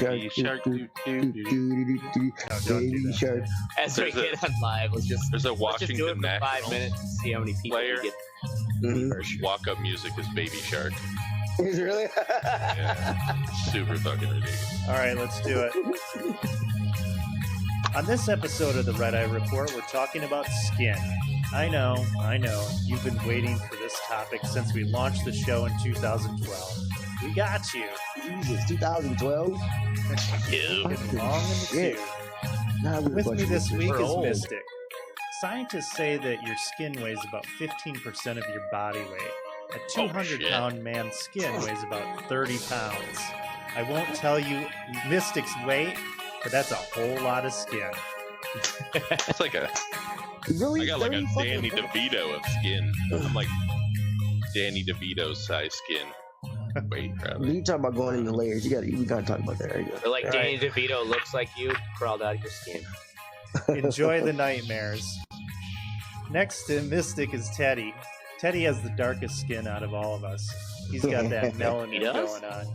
Baby shark, Baby shark. As we get on live, let's just There's a do it Washington for 5 Nationals minutes and see how many people player. we get. Walk-up music is Baby Shark. Is it really? Yeah, super fucking ridiculous. All right, let's do it. On this episode of the Red Eye Report, we're talking about skin. I know. You've been waiting for this topic since we launched the show in 2012. We got you. Jesus, 2012? Long in the tooth. With me this week is Mystic. Scientists say that your skin weighs about 15% of your body weight. A 200-pound man's skin weighs about 30 pounds. I won't tell you Mystic's weight, but that's a whole lot of skin. It's like a... Really? I got like a Danny DeVito of skin. I'm like Danny DeVito's size skin. Wait, probably. You talking about going into layers? We gotta talk about that. Right? Or like Danny DeVito looks like you crawled out of your skin. Enjoy the nightmares. Next to Mystic is Teddy. Teddy has the darkest skin out of all of us. He's got that melanin going on.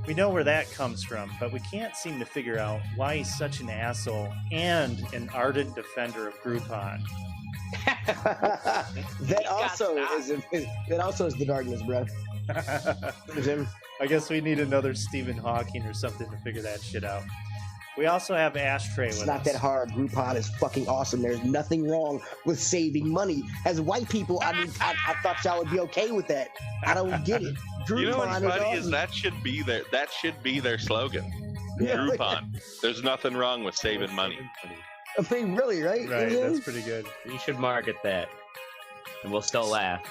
We know where that comes from, but we can't seem to figure out why he's such an asshole and an ardent defender of Groupon. that also is the darkness, bro. I guess we need another Stephen Hawking or something to figure that shit out. We also have Ashtray with us. It's not that hard. Groupon is fucking awesome. There's nothing wrong with saving money. As white people, I thought y'all would be okay with that. I don't get it. Groupon, you know what's funny awesome. is that should be their slogan. Yeah. Groupon. There's nothing wrong with saving money. I mean, really, right? Right, Mm-hmm. that's pretty good. You should market that, and we'll still laugh.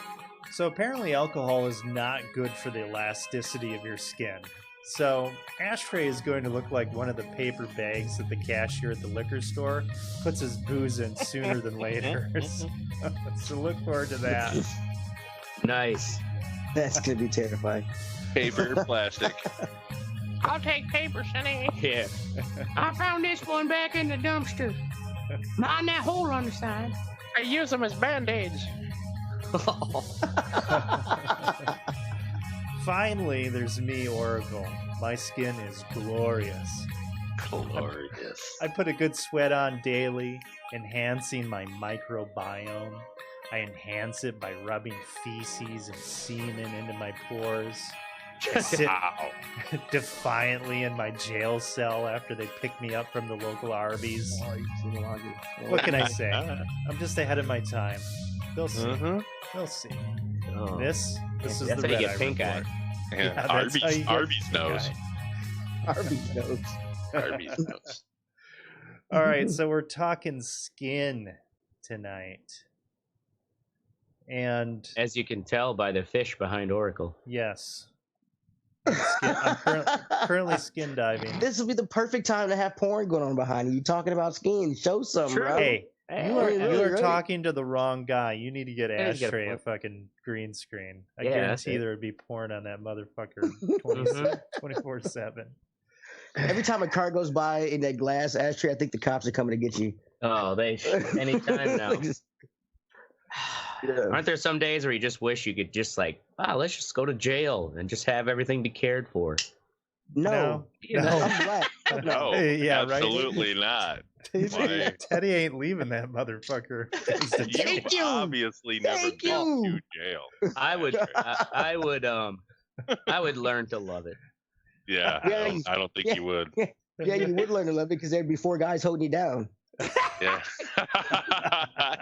So apparently alcohol is not good for the elasticity of your skin. So Ashtray is going to look like one of the paper bags that the cashier at the liquor store puts his booze in sooner than later. So look forward to that. Nice. That's gonna be terrifying. Paper, plastic. I'll take paper, Sonny. Yeah. I found this one back in the dumpster. Mind that hole on the side. I use them as band-aids. Finally, there's me, Oracle. My skin is glorious. Glorious. I put a good sweat on daily, enhancing my microbiome. I enhance it by rubbing feces and semen into my pores. I sit defiantly in my jail cell after they pick me up from the local Arby's. What can I say? I'm just ahead of my time. They'll see. They'll see. Oh. This is That's the how you Red get Eye pink Report. eye. Yeah, Yeah, that's how you get Arby's pink knows. eye. Arby's knows. Arby's knows. All right, so we're talking skin tonight. And As you can tell by the fish behind Oracle. yes, I'm currently skin diving. This would be the perfect time to have porn going on behind you. You talking about skin? Show some, bro. Hey, you are right. talking to the wrong guy. You need to get Yeah, you gotta Ashtray a put- fucking green screen. I Yeah, that's guarantee it. there would be porn on that motherfucker Mhm. 24/7. Every time a car goes by in that glass ashtray, I think the cops are coming to get you. Oh, anytime now. Like just- yeah. Aren't there some days where you just wish you could just let's just go to jail and just have everything be cared for? No, No. I'm black. No, Yeah, right. absolutely not. Why? Teddy ain't leaving that motherfucker. You've you. obviously never Thank been you. to jail. I would learn to love it. Yeah, Yeah, I don't think yeah. you would. Yeah, you would learn to love it because there'd be 4 guys holding you down. Yeah.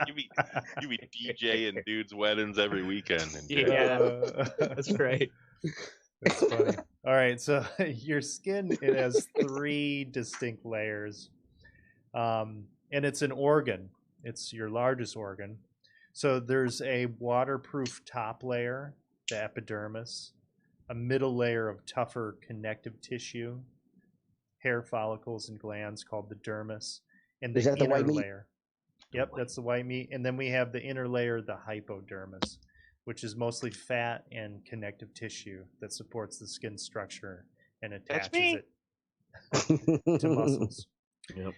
you be DJing dudes' weddings every weekend. In jail. Yeah, that's right. That's funny. All right, so your skin, it has 3 distinct layers, and it's an organ. It's your largest organ. So there's a waterproof top layer, the epidermis, a middle layer of tougher connective tissue, hair follicles and glands called the dermis, and the Is that the inner white meat? layer. Yep, that's the white meat. And then we have the inner layer, the hypodermis, which is mostly fat and connective tissue that supports the skin structure and attaches it to muscles. Yep.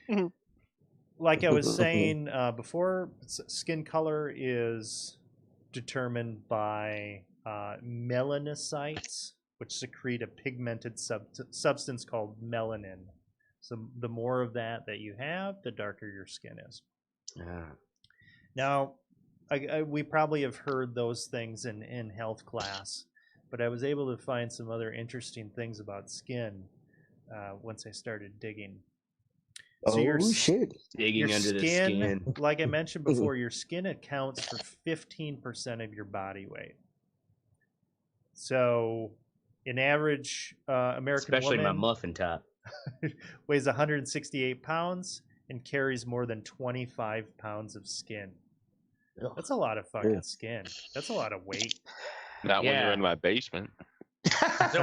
Like I was saying before, skin color is determined by melanocytes, which secrete a pigmented substance called melanin. So the more of that you have, the darker your skin is. Now, we probably have heard those things in health class, but I was able to find some other interesting things about skin once I started digging. So shit! Digging under the skin. Like I mentioned before, your skin accounts for 15% of your body weight. So, an average American especially woman, my muffin top, weighs 168 pounds and carries more than 25 pounds of skin. That's a lot of fucking skin. That's a lot of weight. Not when you're in my basement. So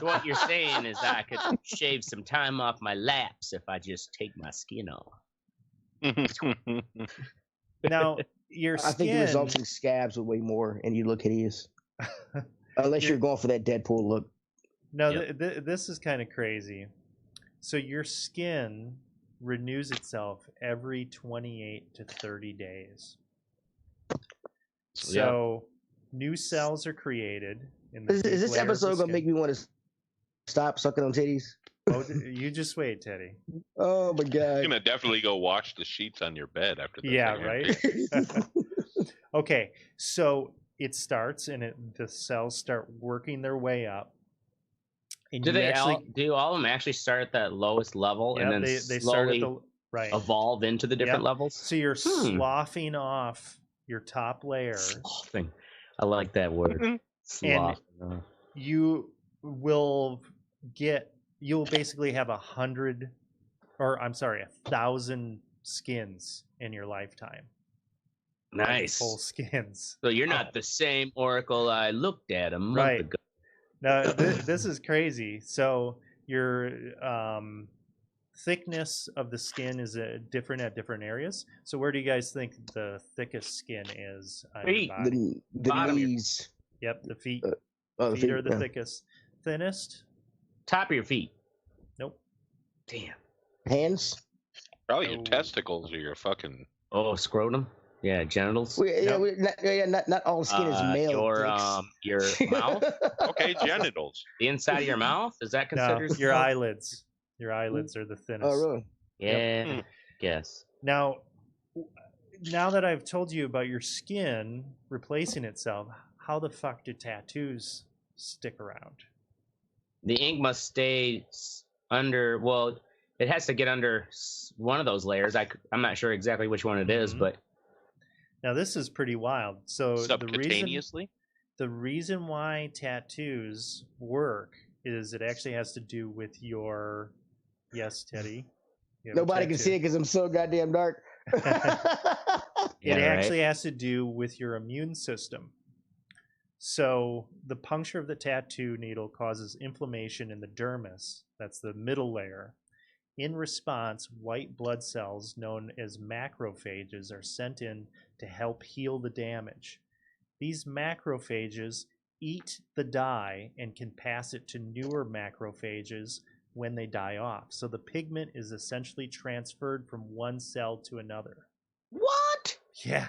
what you're saying is I could shave some time off my laps if I just take my skin off. Now, your skin... I think the resulting scabs would weigh more, and you look hideous. Unless you're going for that Deadpool look. No, this is kind of crazy. So your skin renews itself every 28 to 30 days. So new cells are created. Is this episode going to make me want to stop sucking on titties? Oh, you just wait, Teddy. Oh, my God. You're going to definitely go wash the sheets on your bed after this. Yeah, right? Okay, so it starts and the cells start working their way up. And do all of them actually start at that lowest level and then they slowly start at evolve into the different levels? So you're sloughing off your top layer. Sloughing. I like that word. And you'll basically have 1,000 skins in your lifetime. Nice. Full skins. So you're not the same Oracle I looked at a month ago. Now, this is crazy. So your thickness of the skin is different at different areas. So where do you guys think the thickest skin is on your body? The knees. Yep, the feet. The feet are the thickest. Thinnest? Top of your feet. Nope. Damn. Hands? Probably your testicles or your fucking... Oh, scrotum? Yeah, genitals. Not all skin is male. Your mouth. Okay, genitals. The inside of your mouth, is that considered? No, your eyelids. Your eyelids are the thinnest. Oh, really? Yeah. Guess. Now that I've told you about your skin replacing itself, how the fuck do tattoos stick around? The ink must stay under. Well, it has to get under one of those layers. I'm not sure exactly which one it is, but. Now this is pretty wild. So subcutaneously, the reason why tattoos work is it actually has to do with your. Yes, Teddy. Nobody can see it because I'm so goddamn dark. It actually has to do with your immune system. So the puncture of the tattoo needle causes inflammation in the dermis. That's the middle layer. In response, white blood cells known as macrophages are sent in to help heal the damage. These macrophages eat the dye and can pass it to newer macrophages when they die off. So the pigment is essentially transferred from one cell to another. What? Yeah.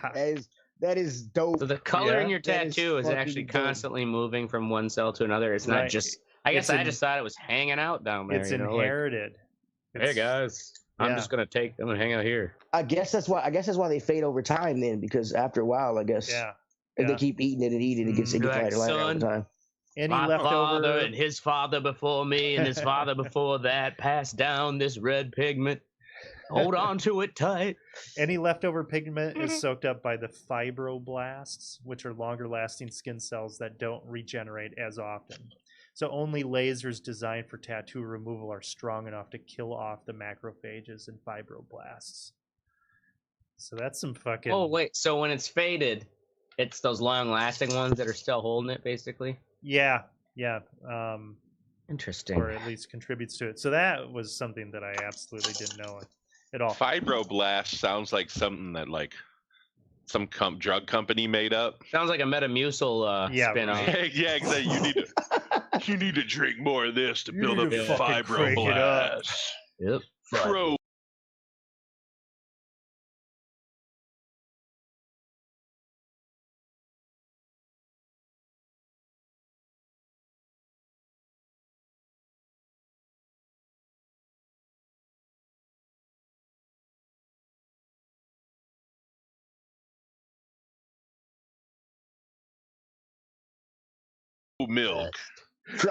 That is dope. So the color in your tattoo is actually constantly moving from one cell to another. It's not just... I guess I just thought it was hanging out down there. It's inherited. Hey guys, I'm just gonna hang out here. I guess that's why they fade over time then, because after a while, I guess if they keep eating it and eating it, it gets lighter over time. My father and his father before me and his father before that passed down this red pigment. Hold on to it tight. Any leftover pigment is soaked up by the fibroblasts, which are longer lasting skin cells that don't regenerate as often. So only lasers designed for tattoo removal are strong enough to kill off the macrophages and fibroblasts. So that's some fucking... Oh, wait. So when it's faded, it's those long-lasting ones that are still holding it, basically? Yeah. Interesting. Or at least contributes to it. So that was something that I absolutely didn't know at all. Fibroblast sounds like something that, like, some drug company made up. Sounds like a Metamucil spin-off. Yeah, exactly. You need to drink more of this to build up your fibroblast. Yep. milk.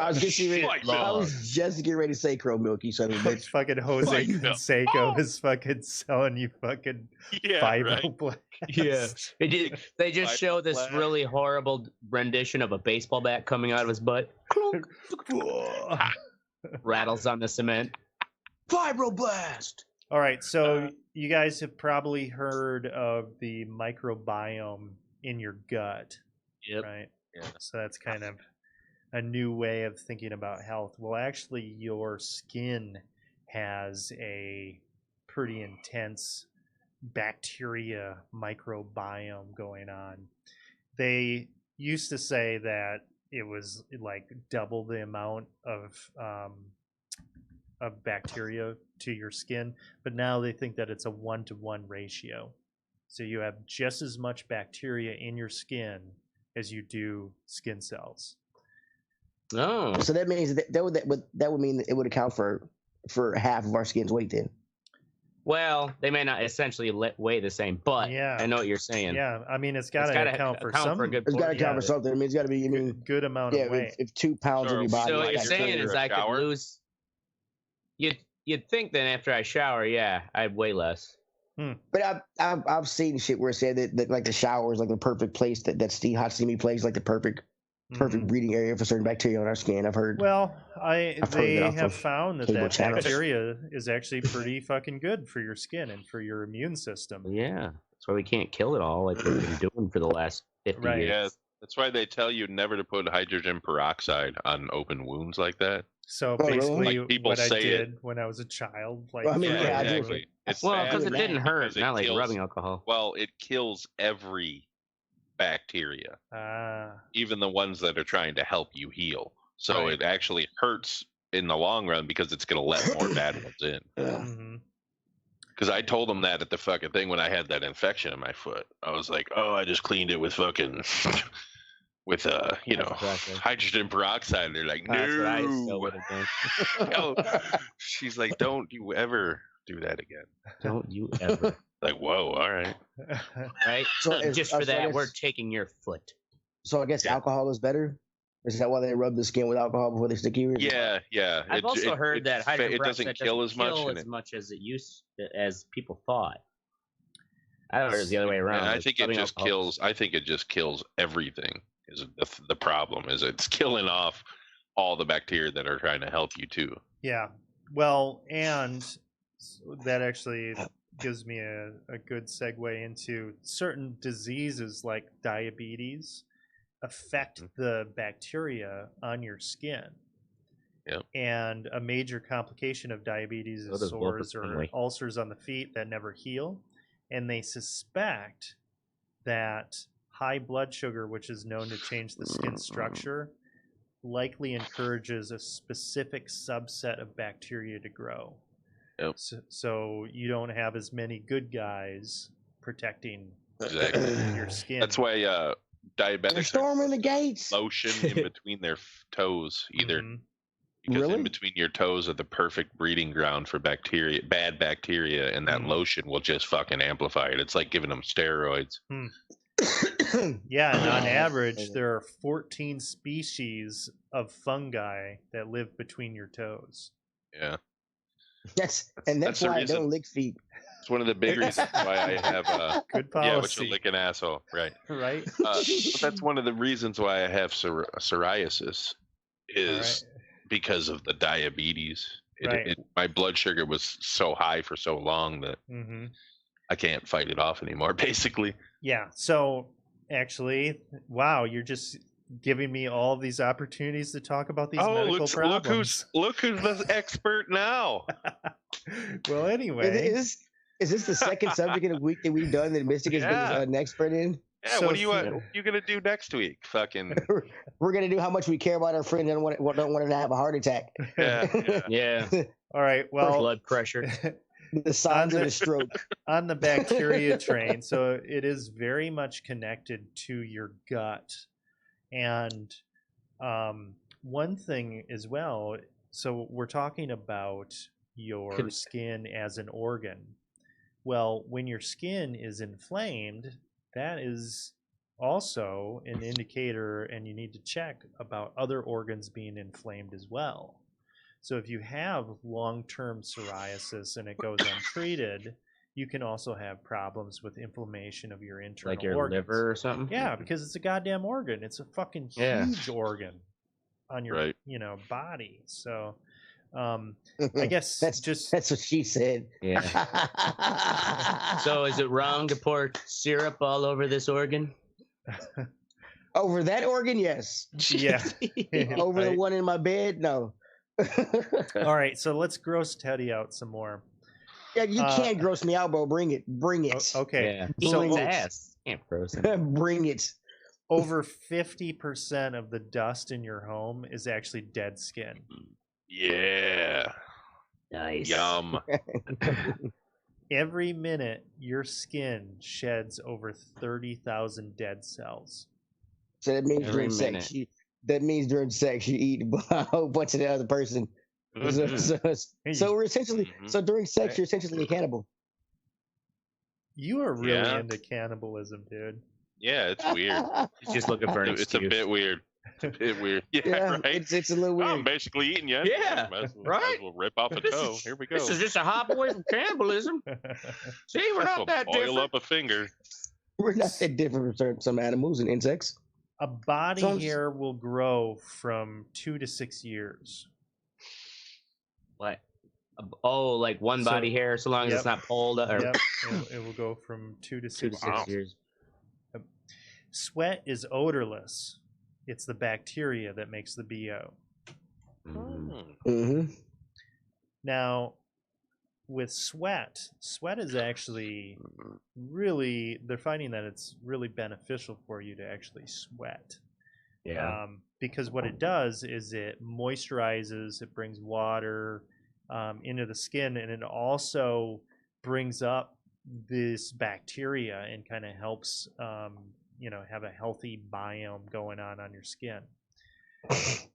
I was just getting White ready, I milk. was just getting ready to say crow milk, you son of a bitch. Fucking Jose White milk. Canseco is fucking selling you fucking Yeah, right. fibroblast. Yeah. They just Five show this flash. really horrible rendition of a baseball bat coming out of his butt. Clunk. Rattles on the cement. Fibroblast. All right, so you guys have probably heard of the microbiome in your gut, Yep. right? Yeah. So that's kind of a new way of thinking about health. Well, actually, your skin has a pretty intense bacteria microbiome going on. They used to say that it was like double the amount of bacteria to your skin, but now they think that it's a 1-to-1 ratio. So you have just as much bacteria in your skin as you do skin cells. Oh. So that means that would mean that it would account for half of our skin's weight then. Well, they may not essentially weigh the same, but Yeah. I know what you're saying. Yeah, I mean it's got to account for some. a good It's got to portion. account for something. I mean, it's got to be. I mean, good amount yeah, of weight. if 2 pounds Sure. of your body. So what Like you're after saying you're is a I could shower? lose. You'd think that after I shower, yeah, I'd weigh less. But I've seen shit where it said that like the shower is like the perfect place that hot steamy place, like the perfect Mhm. breeding area for certain bacteria on our skin. I've heard. Well, I've heard they that off have of found that cable channels. bacteria is actually pretty fucking good for your skin and for your immune system. Yeah, that's why we can't kill it all like we've been doing for the last 50 Right. years. Yeah, that's why they tell you never to put hydrogen peroxide on open wounds like that. So Oh, really? basically, Like people what I say it. did when I was a child, like Well, I mean, yeah, I do. exactly. It's Well, bad because it didn't hurt, because it not like kills- rubbing alcohol. Well, it kills every bacteria, even the ones that are trying to help you heal. So Right. it actually hurts in the long run because it's going to let more bad ones in. mhm. Because I told them that at the fucking thing when I had that infection in my foot. I was like, oh, I just cleaned it with fucking, with, Exactly. hydrogen peroxide. They're like, That's what I still no. would have done. No. She's like, don't you ever do that again. Don't you ever. Like, whoa, all right. Right? So So if- just so for I that, guess- we're taking your foot. So I guess Yeah. alcohol is better. Is that why they rub the skin with alcohol before they stick you? in? Yeah, yeah. I've also heard that hydrogen it doesn't peroxide kill as much. and as people thought. I thought it was the other way around. I It's think it rubbing just alcohol. kills. I think it just kills everything. Is the problem? Is it's killing off all the bacteria that are trying to help you too. Yeah. Well, and that actually gives me a good segue into certain diseases like diabetes affect the bacteria on your skin. Yep. And a major complication of diabetes So is does sores or Wilford ulcers on the feet that never heal. And they suspect that high blood sugar, which is known to change the skin structure, likely encourages a specific subset of bacteria to grow. Yep. So you don't have as many good guys protecting Exactly. your skin. That's why They're diabetics storming the gates. lotion in between their toes either. Mhm. Because Really? in between your toes are the perfect breeding ground for bacteria, bad bacteria, and that Mhm. lotion will just fucking amplify it. It's like giving them steroids. Yeah, and on average, there are 14 species of fungi that live between your toes. Yeah, that's that's the why I reason. don't lick feet. It's one of the big reasons why I have Good yeah, which will policy, lick an asshole, right? right? But that's one of the reasons why I have psoriasis is because of the diabetes. Right. My blood sugar was so high for so long that Hmm. I can't fight it off anymore, basically. Yeah. So actually, wow, you're just giving me all these opportunities to talk about these medical problems. look who's the expert now. Well, anyway, Is this the second subject in a week that we've done that Mystic has Yeah. been an expert in? Yeah, So what are you gonna do next week? Fucking We're gonna do how much we care about our friend and don't want him to have a heart attack. yeah. Yeah. all right. Well, Blood pressure. The signs of a stroke. on the bacteria train, so it is very much connected to your gut. And one thing as well, so we're talking about your skin as an organ. Well, when your skin is inflamed, that is also an indicator, and you need to check about other organs being inflamed as well. So if you have long-term psoriasis and it goes untreated, you can also have problems with inflammation of your internal Like your organs. liver or something? Yeah, because it's a goddamn organ. It's a fucking huge organ on your body. So I guess that's what she said. Yeah. So is it wrong to pour syrup all over this organ? Over that organ, yes. Yeah. Over the one in my bed, no. All right, so let's gross Teddy out some more. Yeah, you can't gross me out, bro. Bring it. Okay. Yeah. So Eat ass. Can't gross him. Bring it. Over 50% of the dust in your home is actually dead skin. Yeah. Nice. Yum. Every minute, your skin sheds over 30,000 dead cells. So that means Every during minute. sex, you eat a whole bunch of the other person. So we're essentially, so during sex, you're essentially a cannibal. You are really into cannibalism, dude. Yeah, it's weird. He's just looking for an It's a excuse. bit weird. It's a bit weird. Yeah, right. It's a little weird. I'm basically eating you. Yeah, might as well, right? Might as well rip off a toe. Here we go. This is just a hop away from cannibalism. See, we're Might as not well that boil different. up a finger. We're not that different from some animals and insects. A body hair will grow from 2 to 6 years. What? Oh, like one body hair, so long as it's not pulled. Or Yep. It will go from 2 to 6 2 to 6 years. Sweat is odorless. It's the bacteria that makes the BO. Mm-hmm. Now, with sweat is actually really, they're finding that it's really beneficial for you to actually sweat. Yeah. Because what it does is it moisturizes, it brings water into the skin, and it also brings up this bacteria and kind of helps have a healthy biome going on your skin.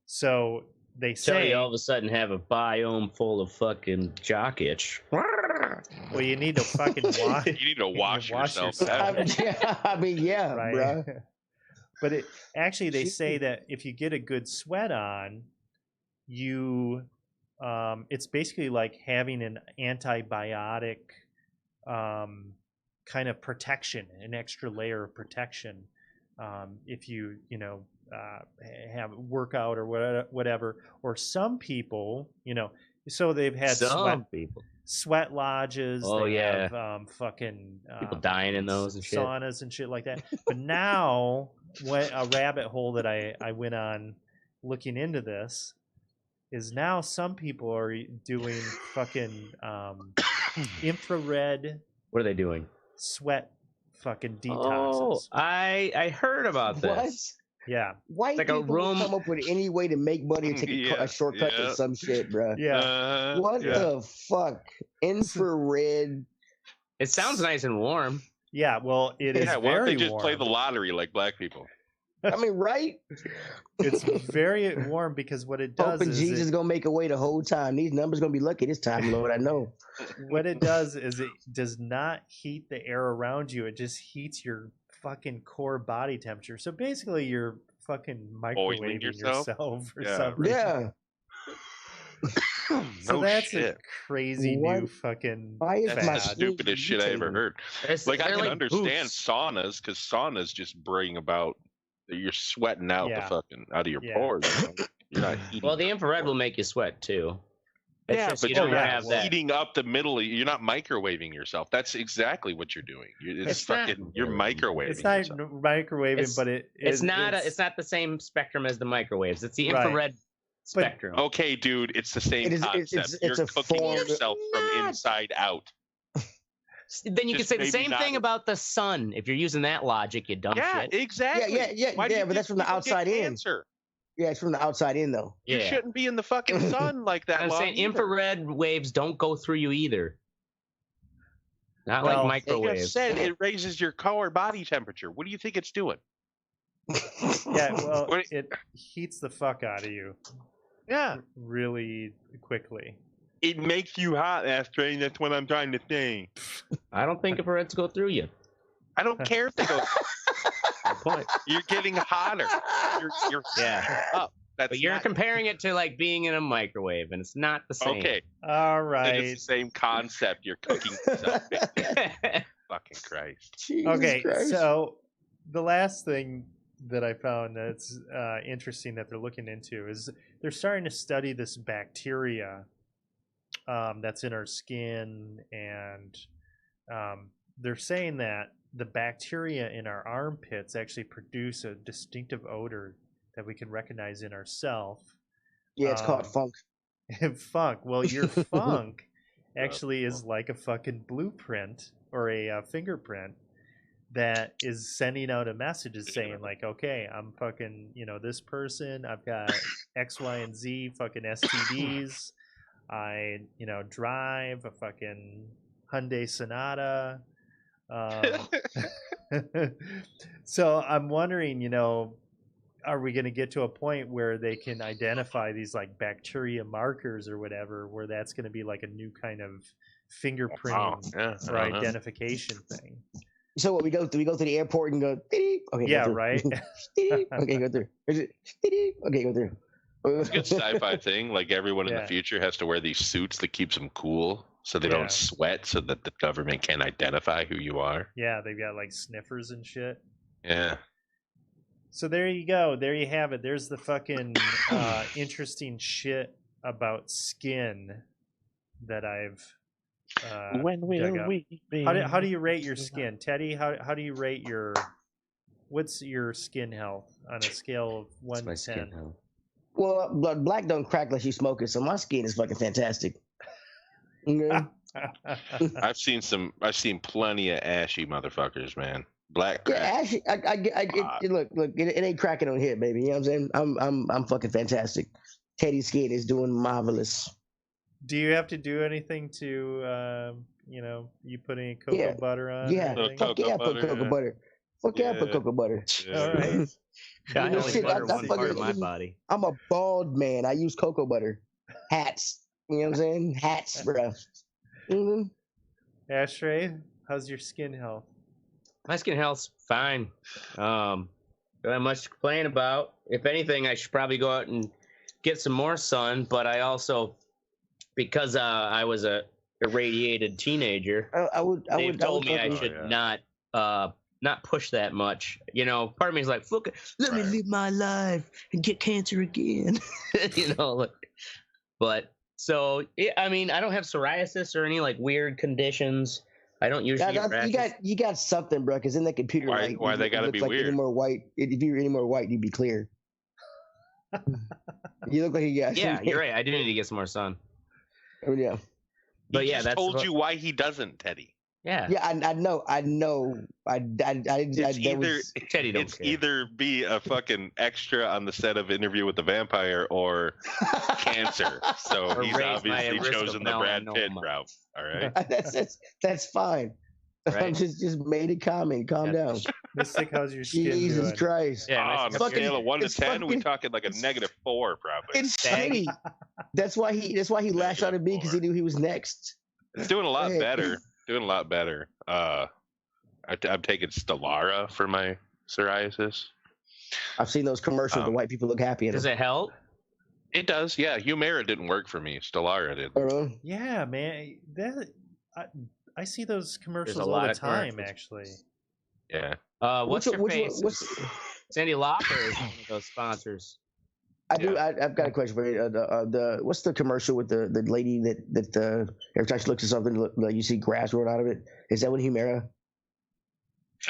So they So say you all of a sudden have a biome full of fucking jock itch. well, you need to fucking wash. You need to wash yourself. I mean, yeah, right? bro. But it actually, they say that if you get a good sweat on, you it's basically like having an antibiotic kind of protection, an extra layer of protection. If you have workout or whatever, or some people, so they've had sweat lodges. Oh, they yeah. have fucking People dying in those and shit. saunas and shit like that. But now, a rabbit hole that I went on looking into this is now some people are doing fucking infrared. What are they doing? Sweat fucking detoxes. Oh, I heard about this. What? Yeah. White like a people will room- come up with any way to make money and take a shortcut to some shit, bro. Yeah. What the fuck? Infrared. It sounds nice and warm. Yeah, well, it is Yeah, why don't very they just warm. play the lottery like black people? I mean, right? It's very warm because what it does Hoping is Jesus gonna make a way the whole time. These numbers gonna be lucky this time, Lord. I know. what it does is it does not heat the air around you. It just heats your fucking core body temperature. So basically, you're fucking microwaving yourself for some reason. Yeah. So No that's shit. a crazy new fucking. Why is That's my the stupidest shit I ever heard. Like I can understand saunas because saunas just bring about you're sweating out the fucking out of your pores. You're not heating. Well, the infrared will make you sweat too. It's Yeah, just but you don't you're not have that. heating up the middle. You're not microwaving yourself. That's exactly what you're doing. It's fucking. You're microwaving. It's not yourself. microwaving, but it's not the same spectrum as the microwaves. It's the infrared spectrum. Okay, dude, it's the same concept. it's You're a cooking form- yourself from inside out. Then you could Just say the maybe same not thing as- about the sun. If you're using that logic, you dumb Yeah, shit. exactly. Yeah, Why do you but that's think from the people outside get in. cancer? Yeah, it's from the outside in, though. Yeah. You shouldn't be in the fucking sun like that. I'm long saying either. infrared waves don't go through you either. Not like They microwaves. just said it raises your core body temperature. What do you think it's doing? Yeah, well, What- it heats the fuck out of you Yeah, really quickly. it makes you hot, Astray. That's what I'm trying to say. I don't think infrareds go through you. I don't care if they go. point. You're getting hotter. You're up. But you're comparing it to like being in a microwave, and it's not the same. Okay. All right. It's the same concept. You're cooking stuff. Fucking Christ. Jesus Christ. So the last thing that I found that's interesting that they're looking into is they're starting to study this bacteria that's in our skin, and they're saying that the bacteria in our armpits actually produce a distinctive odor that we can recognize in ourselves. Yeah, it's called funk. Funk. Well, your funk actually is like a fucking blueprint or a fingerprint that is sending out a message saying like, okay, I'm fucking, this person, I've got X, Y, and Z fucking STDs. I, drive a fucking Hyundai Sonata. So I'm wondering, are we going to get to a point where they can identify these like bacteria markers or whatever, where that's going to be like a new kind of fingerprinting or identification thing? So what we go through the airport and go, okay, yeah, right. Okay, go through. Okay, go through. It's a good sci-fi thing. Like everyone in the future has to wear these suits that keeps them cool, so they don't sweat, so that the government can't identify who you are. Yeah, they've got like sniffers and shit. Yeah. So there you go. There you have it. There's the fucking interesting shit about skin that I've. When will we be? How do you rate your skin, Teddy? How do you rate what's your skin health on a scale of 1 to 10? Well, black don't crack unless you smoke it, so my skin is fucking fantastic. Okay. I've seen plenty of ashy motherfuckers, man. Black crack. Yeah, ashy. Look, it ain't cracking on here, baby. You know what I'm saying? I'm fucking fantastic. Teddy's skin is doing marvelous. Do you have to do anything to, you put any cocoa butter on? Yeah, fuck yeah, I put cocoa butter. Fuck yeah, I put cocoa butter. All right. I only butter one part of my body. I'm a bald man. I use cocoa butter. Hats. You know what I'm saying? Hats, bro. Mm-hmm. Ashtray, how's your skin health? My skin health's fine. Don't have much to complain about. If anything, I should probably go out and get some more sun. But I also, because I was a irradiated teenager, they told me I should not push that much. Part of me is like, look, let me live my life and get cancer again. But so I don't have psoriasis or any like weird conditions. I don't usually get rashes. You got something, bro. Because in the computer, why they gotta be like weird? Any more white? If you were any more white, you'd be clear. You look like you got. Yeah, you're right. I do need to get some more sun. Oh, yeah. But he just told you why he doesn't, Teddy. Yeah. Yeah, I know. It's either be a fucking extra on the set of Interview with the Vampire or cancer. So he's obviously chosen the Brad Pitt route. All right. That's fine. Right. I'm just made a comment. Calm down. Mystic, how's your skin Jesus doing? Christ. Yeah, on a scale of 1 to 10, we're talking like a -4 probably. It's Teddy. That's why he lashed out at me, because he knew he was next. It's doing a lot better. Doing a lot better. I'm taking Stellara for my psoriasis. I've seen those commercials. The white people look happy. Does it help? It does. Yeah, Humira didn't work for me. Stellara did. Yeah, man. I see those commercials all the time. Actually. Yeah. What's your face? Sandy Locker is one of those sponsors. I do. I've got a question for you. What's the commercial with the lady that every time she looks at something, you see grass growing out of it? Is that what Humira?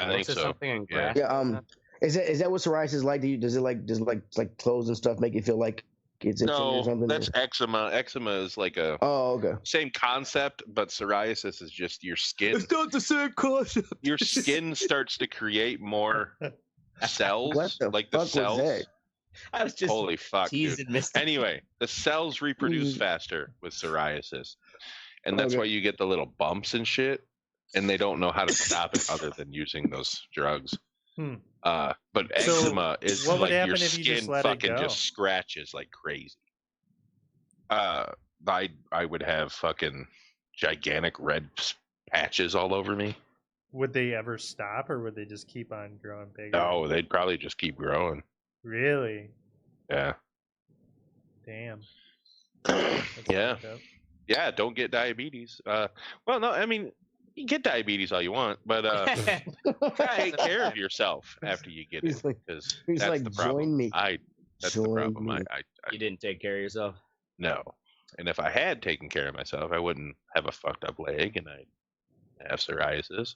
I think so. Something in grass? Yeah. Is that what psoriasis is like? Does it clothes and stuff make you feel like it's itchy or something? That's eczema. Eczema is like a same concept, but psoriasis is just your skin. It's not the same concept. Your skin starts to create more cells, like the cells. Was that? I was just holy fuck, dude. Anyway, the cells reproduce faster with psoriasis, and that's why you get the little bumps and shit. And they don't know how to stop it other than using those drugs. But eczema is like your skin fucking just scratches like crazy. I would have fucking gigantic red patches all over me. Would they ever stop, or would they just keep on growing bigger? No, they'd probably just keep growing. Really? Yeah. Damn. Yeah. Yeah, don't get diabetes. Well, no, I mean, you get diabetes all you want, but take care of yourself after you get it, because that's like, the problem. join me. That's Join the problem. me. You didn't take care of yourself? No. And if I had taken care of myself, I wouldn't have a fucked up leg, and I'd have psoriasis.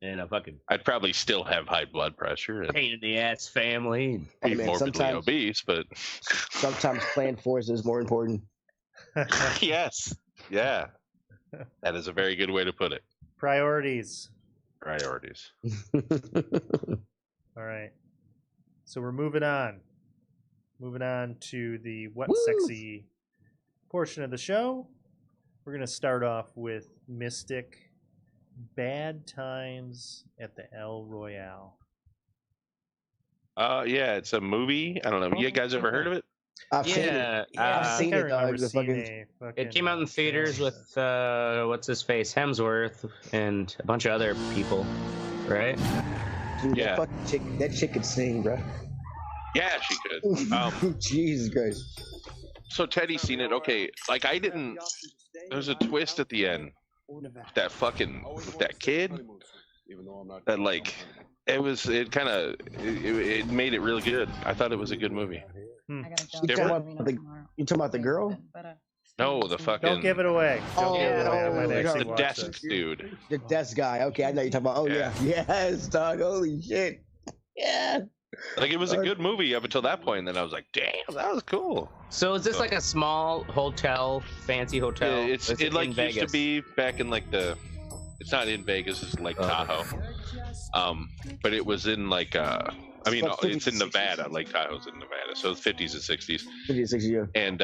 And a fucking I'd probably still have high blood pressure and pain in the ass family. be Hey, man, morbidly obese, but sometimes planned force is more important. yes. Yeah. That is a very good way to put it. Priorities. Priorities. All right. So we're moving on. Moving on to the what Woo! sexy portion of the show. We're going to start off with Mystic Bad Times at the El Royale. Yeah, it's a movie. I don't know. You guys ever heard of it? I've seen it. Yeah, I've I seen think I it, remember dog. The seeing fucking- a fucking, it came out in theaters with what's his face, Hemsworth, and a bunch of other people, right? Dude, Yeah. that chick could sing, bro. Yeah, she could. Jesus Christ. So Teddy's seen it. Okay, like I didn't. There's a twist at the end. That fucking with that kid. That like, it kind of it made it really good. I thought it was a good movie. You talking about the girl? No, the fucking. Don't give it away. Don't give it away. I might no, actually the watch desk this. dude. The desk guy. Okay, I know you're talking about. Oh yeah. Yes, dog. Holy shit. Yeah. Like it was a good movie up until that point, and then I was like, "Damn, that was cool." So is this like a small hotel, fancy hotel? Yeah, Is it like in used Vegas? to be back in like the. It's not in Vegas. It's like Tahoe. But it was in like I mean, it's in Nevada. Lake Tahoe's in Nevada, so it's 50s and 60s. 50, 60 years. And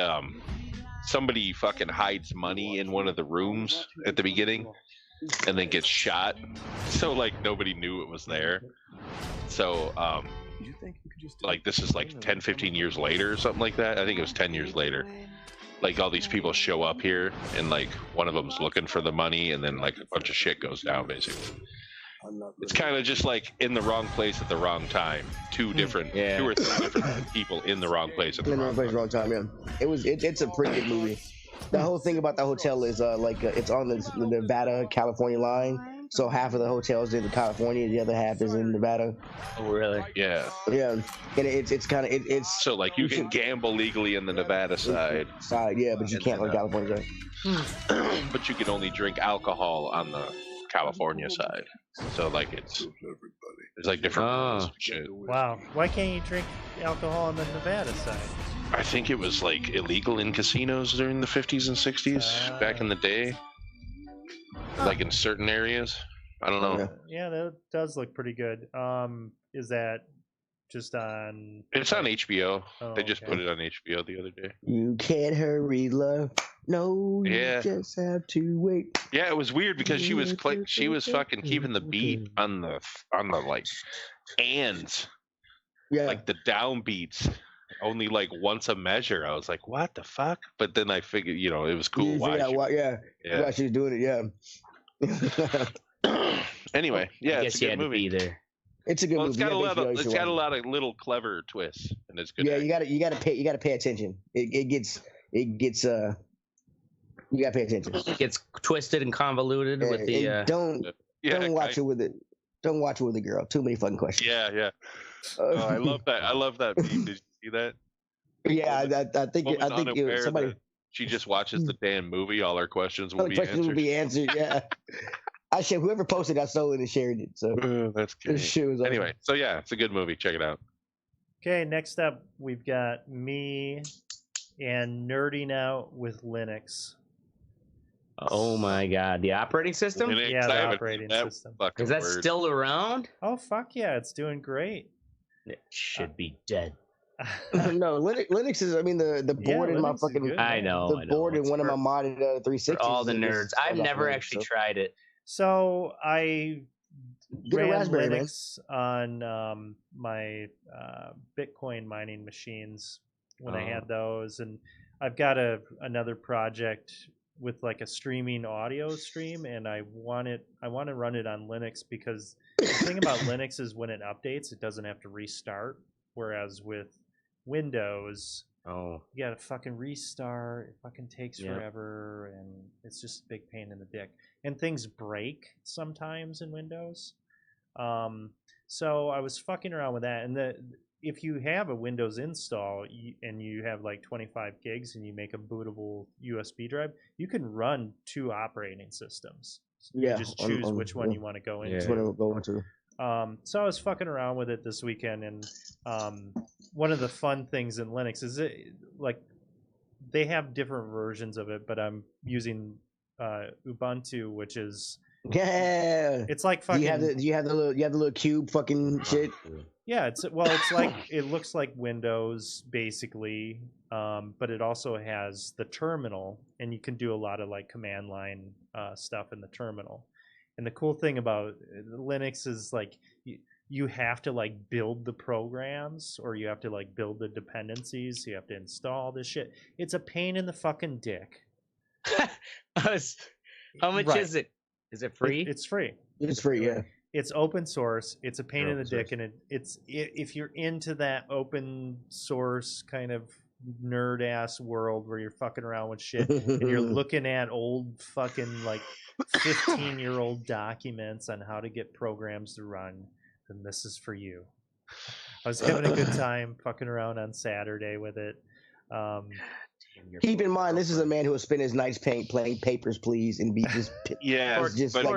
somebody fucking hides money in one of the rooms at the beginning, and then gets shot. So like nobody knew it was there. So like this is like 10, 15 years later or something like that. I think it was 10 years later. Like all these people show up here, and like one of them's looking for the money, and then like a bunch of shit goes down basically. It's kind of just like in the wrong place at the wrong time. Two or three different people in the wrong place at the In the wrong wrong place, time. wrong time. Yeah. It's a pretty good movie. The whole thing about the hotel is it's on the Nevada California line. So half of the hotel is in California, the other half is in Nevada. Oh, really? Yeah. Yeah, and it's kind of it's So like you can gamble legally in the Nevada side, yeah, but you can't on the California side. but you can only drink alcohol on the California side. So like there's like different rules and shit. Wow. Why can't you drink alcohol on the Nevada side? I think it was like illegal in casinos during the 50s and 60s back in the day. Like in certain areas. I don't know. Yeah, that does look pretty good. Is that just on? It's on HBO. Oh, They just okay. put it on HBO the other day. You can't hurry, love. No, you Yeah. just have to wait. Yeah, it was weird because she was fucking keeping the beat on the like ands, Yeah, like the downbeats. Only like once a measure. I was like, what the fuck? But then I figured, it was cool. yeah, Yeah. she's doing it. Yeah. Anyway, yeah, I it's guess a you good had to movie. be there. It's a good Well, movie. it's got a lot of little clever twists, and it's good. Yeah, acting. you gotta pay attention. It gets you gotta pay attention. It gets twisted and convoluted with the. And don't watch it with it. Don't watch it with a girl. Too many fucking questions. Yeah. Oh, I love that. I love that meme. Did you see that? Yeah, I think somebody. that she just watches the damn movie. All her questions will All the be questions answered. will be answered. Yeah. I shared whoever posted. I stole it and shared it. So That's this good. shit was awesome. Anyway, so yeah, it's a good movie. Check it out. Okay, next up we've got me and nerding out with Linux. Oh my God, the operating system? Linux, Yeah, the I haven't operating seen that system. fucking Is that word. still around? Oh fuck yeah, it's doing great. It should be dead. No, Linux is. I mean, the board in my Linux is fucking. good. I know. The board in It's one of for- my modded 360s. For all the is nerds. I've all never Linux, actually so- tried it. So I Get a ran Raspberry, man. Linux on my Bitcoin mining machines when I had those, and I've got another project with like a streaming audio stream, and I want to run it on Linux, because the thing about Linux is when it updates, it doesn't have to restart, whereas with Windows, you gotta fucking restart. It fucking takes forever, and it's just a big pain in the dick. And things break sometimes in Windows. So I was fucking around with that, and if you have a Windows install and you have like 25 gigs and you make a bootable USB drive, you can run 2 operating systems. You just choose which one you want to go into. Which one to go into. So I was fucking around with it this weekend, and one of the fun things in Linux is they have different versions of it, but I'm using Ubuntu, which is it's like fucking. You have the little cube fucking shit. Yeah, it's like it looks like Windows basically, but it also has the terminal, and you can do a lot of like command line stuff in the terminal. And the cool thing about Linux is like you have to like build the programs, or you have to like build the dependencies. You have to install this shit. It's a pain in the fucking dick. How much is it? Is it free? It's free. It's free, yeah. It's open source. It's a pain in the dick, and it's if you're into that open source kind of nerd ass world where you're fucking around with shit and you're looking at old fucking like 15-year-old documents on how to get programs to run, then this is for you. I was having a good time fucking around on Saturday with it. Keep in mind, this is a man who will spend his nights playing Papers, Please, and be just but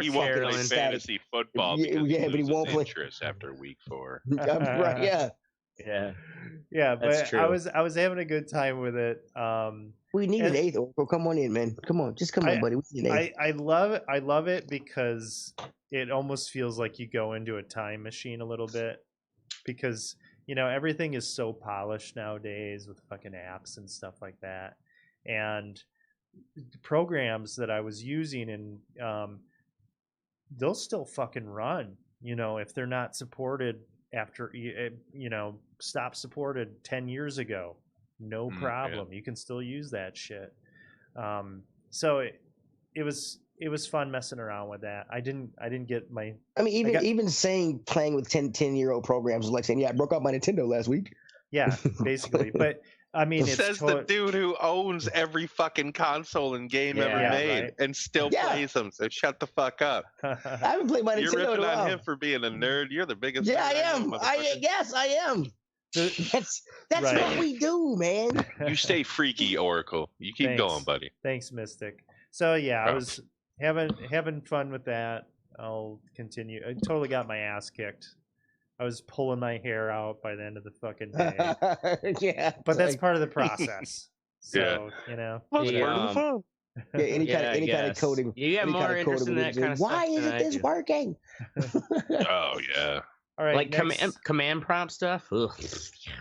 he won't play fantasy football because he won't play interest after week 4. Right? Yeah. But true. I was having a good time with it. We need an 8th. Oracle. Come on in, man. Come on, just come on, buddy. We need an 8th. I love it because it almost feels like you go into a time machine a little bit, because everything is so polished nowadays with fucking apps and stuff like that. And the programs that I was using, and they'll still fucking run, if they're not supported after, stop supported 10 years ago. No problem. You can still use that shit. So it was fun messing around with that. I didn't get my. I mean, even playing with 10-year-old programs is like saying, I broke out my Nintendo last week. Yeah, basically. But I mean, it says the dude who owns every fucking console and game ever made, and still plays them. So shut the fuck up. I haven't played my Nintendo. You're ripping on him for being a nerd. You're the biggest. Yeah, I am. Yes, I am. That's what we do, man. You stay freaky, Oracle. You keep going, buddy. Thanks, Mystic. So yeah, I was having fun with that. I'll continue. I totally got my ass kicked. I was pulling my hair out by the end of the fucking day. But that's part of the process. So that's part of the fun. Any kind of coding. You get more interest in that kind of stuff. Why isn't this working? Oh yeah. All right, like command prompt stuff. Ugh.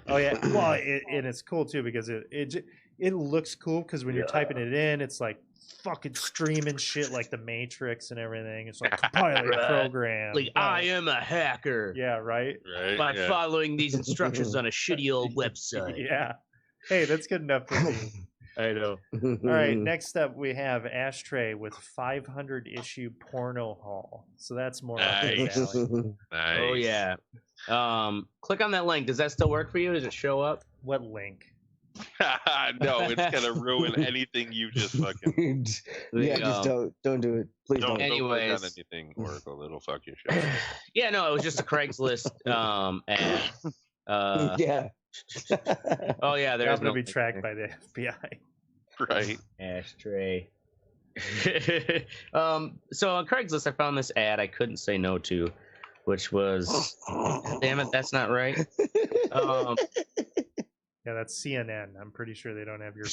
Oh yeah. Well, and it's cool too because it looks cool because when you're typing it in, it's like fucking streaming shit like the Matrix and everything. It's like compiling a program. Like I am a hacker. Yeah, right. By following these instructions on a shitty old website. Yeah. Hey, that's good enough for me. I know. All right, next up we have Ashtray with 500 issue porno haul. So that's more nice. Nice. Oh yeah. Click on that link. Does that still work for you? Does it show up? What link? No, it's gonna ruin anything you just fucking. Just don't do it, please. Don't. Anyways, don't click on anything, Oracle. It'll fuck your shit. Yeah, no, it was just a Craigslist ad. Yeah. Oh yeah, there's going to be tracked by the FBI. Right. Ashtray. So on Craigslist, I found this ad I couldn't say no to, which was, damn it, that's not right. Yeah, that's CNN. I'm pretty sure they don't have your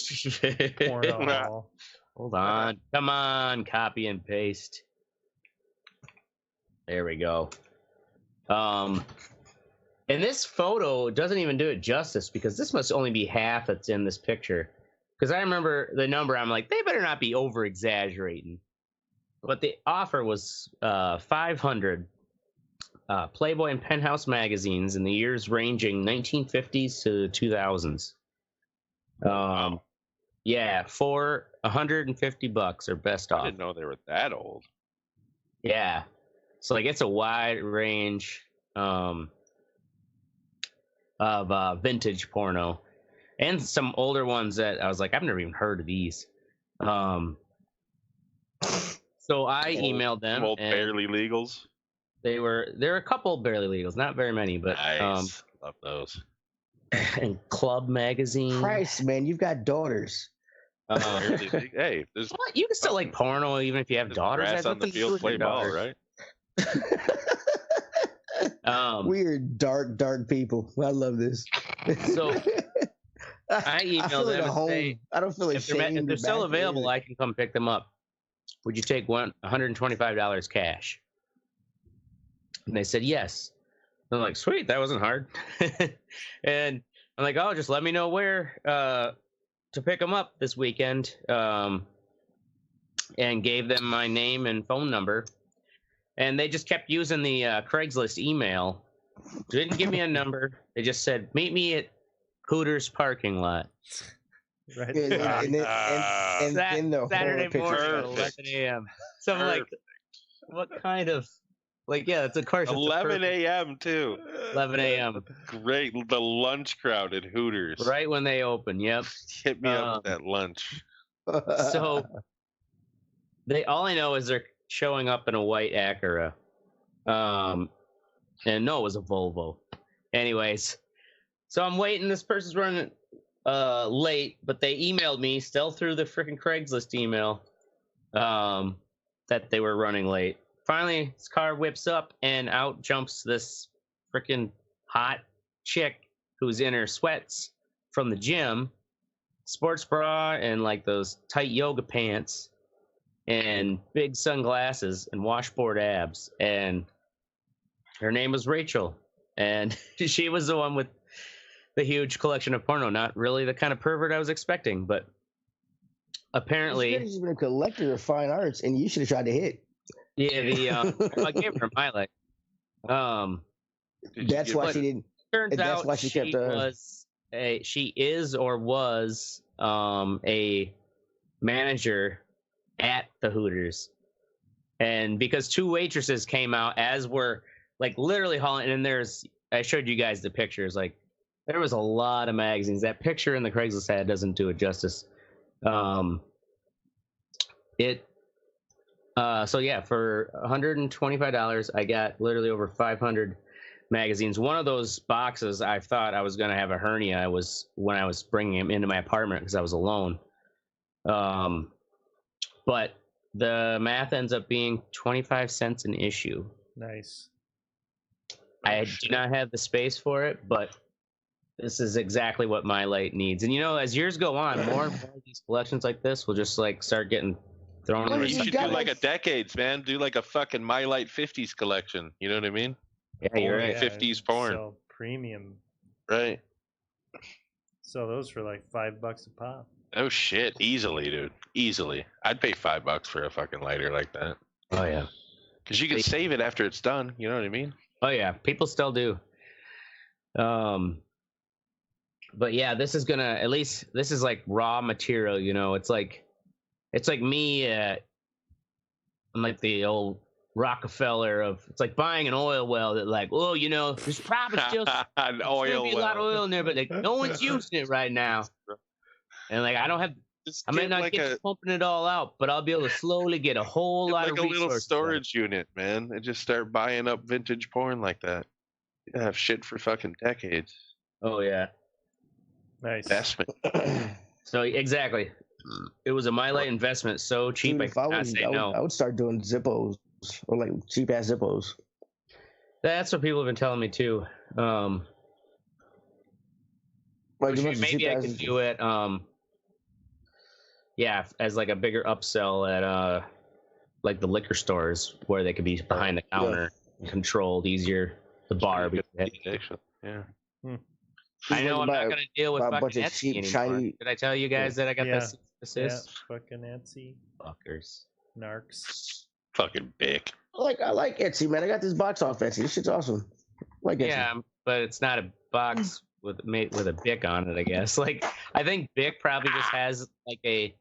porno haul. Hold on. Come on, copy and paste. There we go. And this photo doesn't even do it justice because this must only be half that's in this picture. Because I remember the number, I'm like, they better not be over exaggerating. But the offer was 500 Playboy and Penthouse magazines in the years ranging 1950s to 2000s. Yeah, for $150 or best I off. didn't know they were that old. Yeah. So like it's a wide range of vintage porno. And some older ones that I was like, I've never even heard of these. So I emailed them. Some old and barely legals. there were a couple barely legals, not very many, but Nice. Love those. and Club Magazine. Christ, man, you've got daughters. Hey, there's What? You can still like porno even if you have daughters. grass That's on the nothing to do field, with play your ball, daughters. right? Weird, dark people. I love this. So I I emailed feel them at and home. say, I don't feel if ashamed. they're still available, I can come pick them up. Would you take $125 cash? And they said yes. I'm like, sweet, that wasn't hard. And I'm like, oh, just let me know where to pick them up this weekend. And gave them my name and phone number. And they just kept using the Craigslist email. They didn't give me a number. They just said, meet me at Hooters parking lot. Right. And then the Saturday horror morning picture. at 11 a.m. So I'm like, what kind of, like, yeah, it's of course. 11 a.m. too. 11 a.m. Great. The lunch crowd at Hooters. Right when they open. Yep. Hit me up with that lunch. So all I know is they're showing up in a white Acura. And no, it was a Volvo. Anyways, so I'm waiting. This person's running late, but they emailed me still through the freaking Craigslist email that they were running late. Finally, this car whips up and out jumps this freaking hot chick who's in her sweats from the gym, sports bra and like those tight yoga pants and big sunglasses and washboard abs. And her name was Rachel. And she was the one with the huge collection of porno. Not really the kind of pervert I was expecting, but apparently She's been a collector of fine arts, and you should have tried to hit. Yeah, I gave her my like. That's why she didn't. Turns That's out why she kept. she is or was a manager at the Hooters, and because two waitresses came out as were like literally hauling, and I showed you guys the pictures. Like there was a lot of magazines. That picture in the Craigslist ad doesn't do it justice. So yeah, for $125, I got literally over 500 magazines. One of those boxes, I thought I was going to have a hernia. When I was bringing him into my apartment because I was alone. But the math ends up being 25 cents an issue. Nice. I do not have the space for it, but this is exactly what My Light needs. And as years go on, more and more of these collections like this will just like start getting thrown in. You should do like a decades, man. Do like a fucking My Light 50s collection. You know what I mean? Yeah, you're right. 50s porn. So premium. Right. So those for like $5 a pop. Oh shit. Easily, dude. Easily. I'd pay $5 for a fucking lighter like that. Oh yeah. Because you can save it after it's done. You know what I mean? Oh yeah. People still do. But yeah, this is gonna, at least this is like raw material, it's like me I'm like the old Rockefeller it's like buying an oil well that like, oh, there's probably still an oil be a lot of oil in there, but like no one's using it right now. And like I may not get pumping it all out, but I'll be able to slowly get a whole lot of like a resources. little storage unit, man, and just start buying up vintage porn like that. You have shit for fucking decades. Oh yeah. Nice. Investment. So exactly. It was a My Light investment, so cheap. Dude, I would start doing Zippos or like cheap ass Zippos. That's what people have been telling me too. Maybe I could do it. Yeah, as like a bigger upsell at like the liquor stores where they could be behind the counter, controlled easier. The bar. Yeah. I know I'm not going to deal with fucking Etsy anymore. Shiny... Did I tell you guys that I got this assist? Yeah, fucking Etsy. Fuckers. Narcs. Fucking big. I like Etsy, man. I got this box off Etsy. This shit's awesome. I like Etsy. Yeah, but it's not a box with a Bic on it, I guess. Like, I think Bic probably just has like they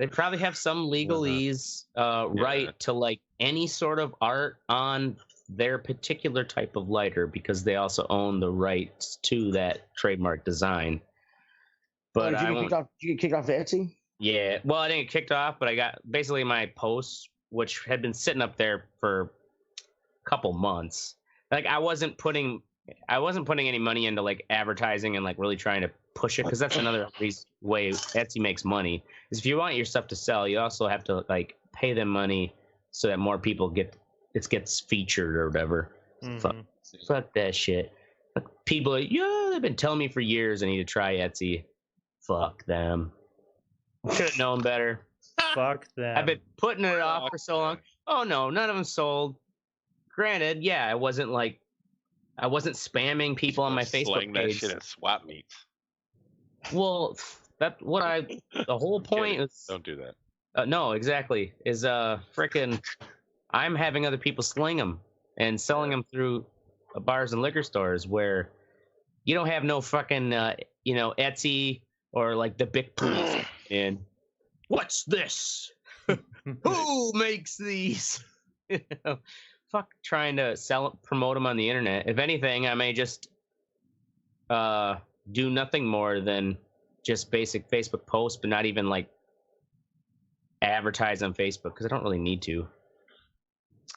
probably have some legalese right to like any sort of art on their particular type of lighter, because they also own the rights to that trademark design. But did you get kicked off the Etsy? Yeah, well, I didn't get kicked off, but I got basically my posts, which had been sitting up there for a couple months. Like, I wasn't putting any money into like advertising and like really trying to push it, because that's another way Etsy makes money. Is if you want your stuff to sell, you also have to like pay them money so that more people gets featured or whatever. Mm-hmm. Fuck that shit. Like, people, they've been telling me for years I need to try Etsy. Fuck them. Should have known better. Fuck them. I've been putting it off for so long. Oh no, none of them sold. Granted, yeah, I wasn't spamming people on my Facebook that page. shit at swap meets. Well, the whole point is. Don't do that. No, exactly. Is frickin' I'm having other people sling them and selling them through bars and liquor stores where you don't have no fucking Etsy or like the big police. And what's this? Who makes these? Fuck trying to promote them on the internet. If anything, I may just do nothing more than just basic Facebook posts, but not even like advertise on Facebook, because I don't really need to.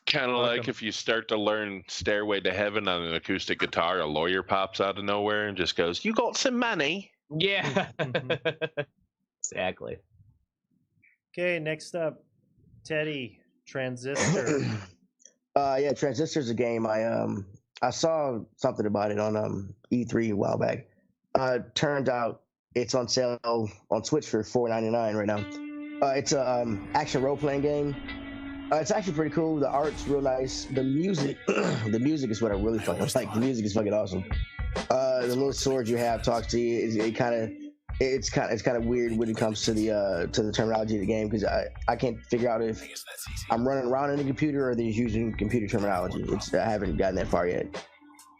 Kind of like if you start to learn Stairway to Heaven on an acoustic guitar, a lawyer pops out of nowhere and just goes, "You got some money?" Yeah. Exactly. Okay, next up, Teddy, Transistor. Yeah, Transistor's a game. I saw something about it on E3 a while back. Turned out it's on sale on Switch for $4.99 right now. It's a action role-playing game. It's actually pretty cool. The art's real nice. The music is what I really fucking like. The music is fucking awesome. The little sword you have talks to you. It's kind of weird when it comes to the terminology of the game, because I can't figure out if I'm running around in the computer or they're using computer terminology. I haven't gotten that far yet.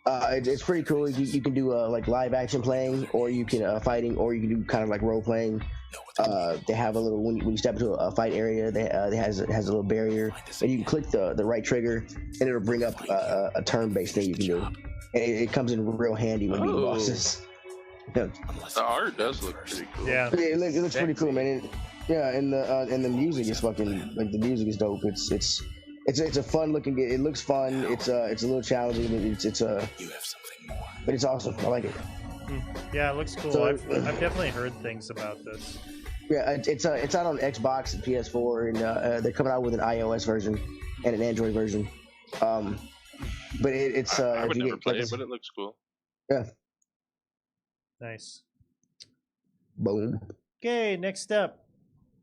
It's pretty cool. You can do like live action playing, or you can fighting, or you can do kind of like role playing. They have a little when you step into a fight area, it has a little barrier, and you can click the right trigger, and it'll bring up a turn-based thing you can do. And it comes in real handy when beating bosses. Yeah. The art does look pretty cool. Yeah, it looks pretty cool, man. And the music is fucking like the music is dope. It's a fun looking game. It looks fun. It's a little challenging, but but it's awesome. I like it. Yeah, it looks cool. So, I've definitely heard things about this. Yeah, it's out on Xbox and PS4, and they're coming out with an iOS version and an Android version. But it's I would never play it, but it looks cool. Yeah. Nice. Boom. Okay, next up,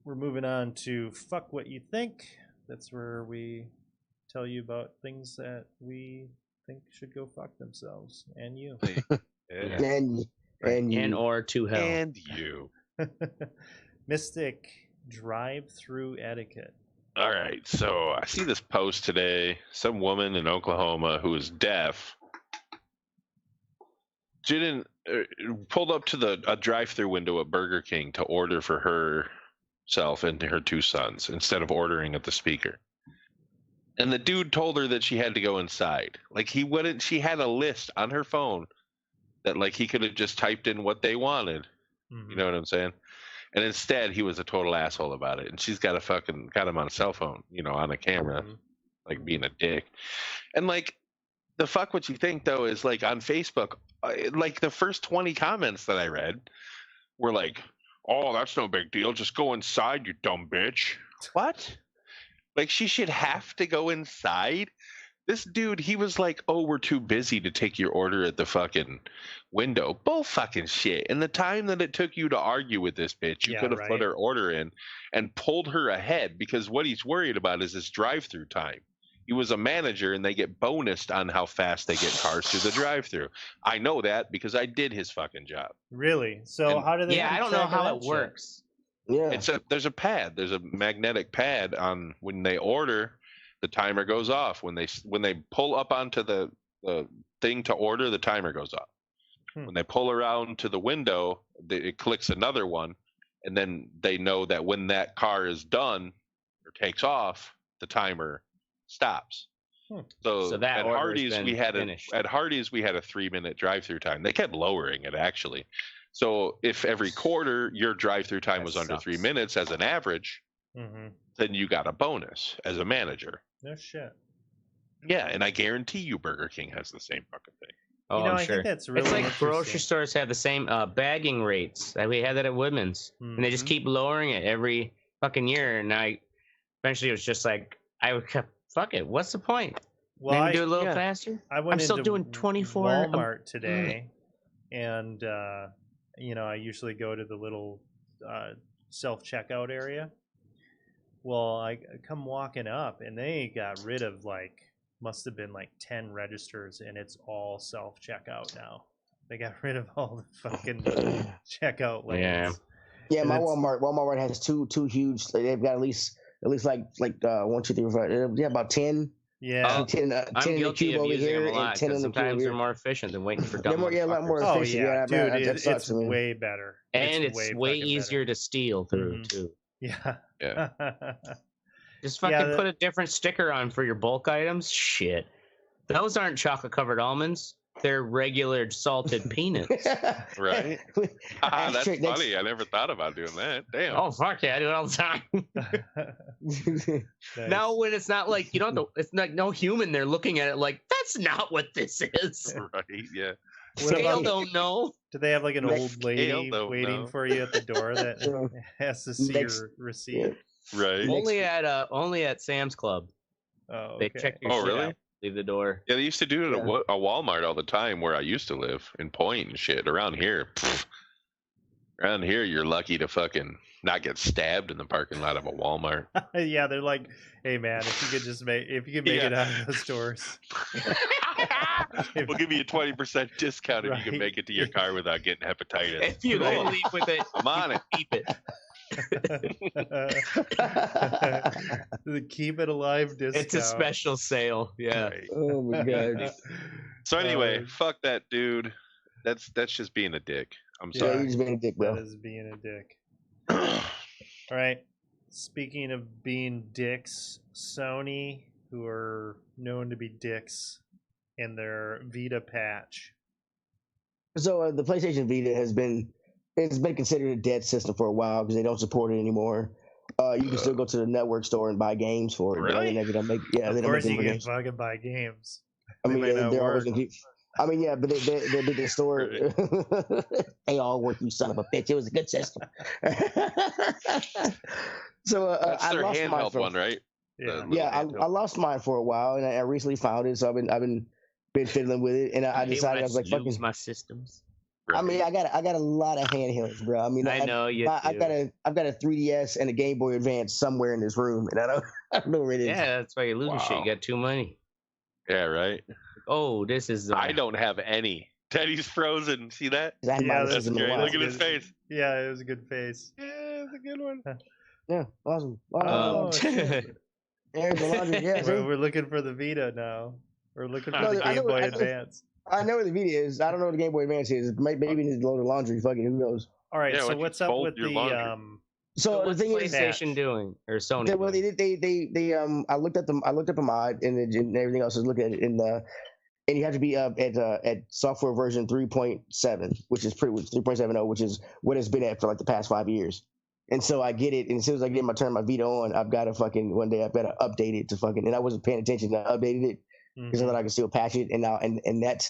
we're moving on to Fuck What You Think. That's where we tell you about things that we think should go fuck themselves, and you. Yeah. And or to hell. And you. Mystic drive-through etiquette. All right, so I see this post today. Some woman in Oklahoma who is deaf pulled up to a drive-through window at Burger King to order for herself and her two sons instead of ordering at the speaker. And the dude told her that she had to go inside. Like, he wouldn't. She had a list on her phone that like he could have just typed in what they wanted. You know what I'm saying? And instead, he was a total asshole about it. And she's got him on a cell phone, on a camera, like being a dick. And like, the fuck what you think though is like on Facebook, like the first 20 comments that I read were like, "Oh, that's no big deal. Just go inside, you dumb bitch." What? Like, she should have to go inside? This dude, he was like, "Oh, we're too busy to take your order at the fucking window." Bull fucking shit. And the time that it took you to argue with this bitch, you could have put her order in and pulled her ahead, because what he's worried about is this drive-through time. He was a manager, and they get bonused on how fast they get cars through the drive-through. I know that because I did his fucking job. Really? So how do they? Yeah, I don't know how it works. Yeah, there's a pad. There's a magnetic pad on when they order. The timer goes off when they pull up onto the thing to order. The timer goes off. When they pull around to the window, it clicks another one, and then they know that when that car is done or takes off, the timer stops. So that at order's Hardee's been we had finished. at Hardee's we had a 3-minute drive-through time. They kept lowering it actually. So if every quarter your drive-through time was under 3 minutes as an average, then you got a bonus as a manager. No shit. Yeah, and I guarantee you Burger King has the same fucking thing. Oh, I I'm sure. think that's really it's like interesting. grocery stores have the same bagging rates. We had that at Woodman's, and they just keep lowering it every fucking year. And eventually it was just like, fuck it. What's the point? Well, Maybe do it a little faster. I'm still into doing 24. Walmart today, and I usually go to the little self-checkout area. Well, I come walking up, and they got rid of must have been 10 registers, and it's all self-checkout now. They got rid of all the fucking checkout lanes. Yeah, my Walmart has two huge. They've got at least 1, 2, 3, 4. Yeah, about 10. Yeah, 10 I'm guilty of using them a lot because sometimes they're more more efficient than waiting for dumb a lot more Oh efficient. yeah, dude, it's I mean. way better. And it's way easier to steal through too. Yeah. Just fucking put a different sticker on for your bulk items. Shit, those aren't chocolate covered almonds. They're regular salted peanuts. Right? That's funny. I never thought about doing that. Damn. Oh fuck yeah, I do it all the time. Now when it's not like it's not no human, they're looking at it like that's not what this is. Right? Yeah. Scale don't know. Do they have an old lady waiting for you at the door that has to see your receipt? Right. Only at Sam's Club. Oh, okay. They check your shit out. Leave the door. Yeah, they used to do it at a Walmart all the time where I used to live in Point and shit. Around here, you're lucky to fucking not get stabbed in the parking lot of a Walmart. Yeah, they're like, hey man, if you could make it out of the stores, we'll give you a 20% discount if you can make it to your car without getting hepatitis. If you leave with it, I'm on it. Keep it. The keep it alive discount. It's a special sale. Yeah. Right. Oh my god. So anyway, fuck that dude. That's just being a dick. I'm sorry. Yeah, you're just being a dick, bro. That is being a dick. All right. Speaking of being dicks, Sony, who are known to be dicks, in their Vita patch. So the PlayStation Vita has been considered a dead system for a while because they don't support it anymore. You can still go to the network store and buy games for it. Really? Of course you can fucking buy games. I mean, they're always gonna keep. I mean, yeah, but they did the store. They all work, you son of a bitch. It was a good system. So that's I their lost mine handheld one, right? Yeah, I lost mine for a while, and I recently found it. So I've been fiddling with it, and I decided I was like, "Fucking my systems." I mean, I got a lot of handhelds, bro. I mean, I know you. I've got a 3DS and a Game Boy Advance somewhere in this room, and I don't know where it is. Yeah, that's why you're losing shit. You got too many. Yeah, right. Oh, this is. I don't have any. Teddy's frozen. See that? That's great. Look at his face. Yeah, it was a good face. Yeah, it's a good one. Yeah, awesome. There's the laundry. Yeah, we're looking for the Vita now. We're looking for the Game Boy Advance. I know where the Vita is. I don't know what the Game Boy Advance is. Maybe it needs to load the laundry. Fucking who knows? All right. So what's up with the So what's the thing PlayStation doing or Sony? Well, they I looked up a mod and everything else. Is look at it and you have to be at software version 3.7, which is 3.70, which is what it's been at for like the past 5 years. And so I get it, and as soon as I turn my Vita on, I've got to one day I've got to update it to fucking, and I wasn't paying attention. I updated it because I thought I could still patch it, and now and that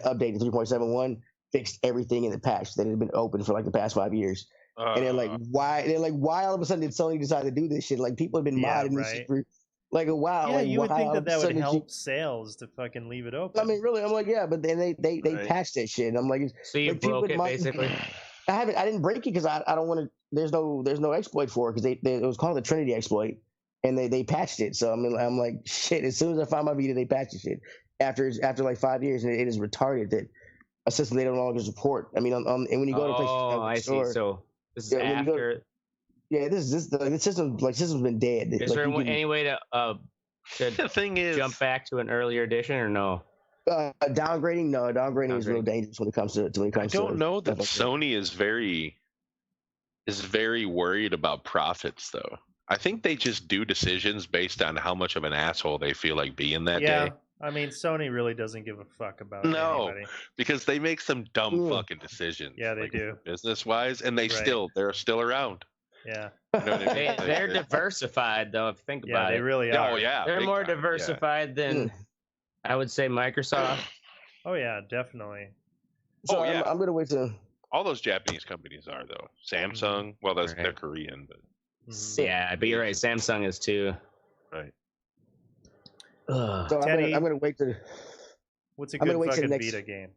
update to 3.71 fixed everything in the patch that had been open for like the past 5 years. And they're like, why all of a sudden did Sony decide to do this shit? Like people have been modding this shit for like a while. Yeah, like, you would think that would help sales to fucking leave it open. I mean, really, I'm like, yeah, but then they patched that shit. And I'm like, so you broke it basically. I didn't break it because I don't want to. There's no exploit for it because it was called the Trinity exploit, and they patched it. So I mean, I'm like, shit. As soon as I find my Vita, they patched the shit. After like 5 years, and it is retarded that a system they don't longer support. I mean, and when you go to PlayStation Store, see. So this is after. The system's been dead. Is there any way to the thing is, jump back to an earlier edition or no? Downgrading? No, downgrading is real dangerous when it comes to I don't know that Sony is very worried about profits, though. I think they just do decisions based on how much of an asshole they feel like being that day. I mean, Sony really doesn't give a fuck about anybody. Because they make some dumb fucking decisions. Yeah, they do. Business-wise, and they're still around. Yeah. You know what I mean? They're diversified, though, if you think about it. Yeah, they really are. Oh, yeah. They're more diversified than, I would say, Microsoft. Oh, yeah, definitely. So I'm going to wait to... All those Japanese companies are, though. Samsung, well, they're Korean, but... Yeah, but you're right. Samsung is, too. Right. So Teddy, I'm going to wait to... What's a good fucking Vita game?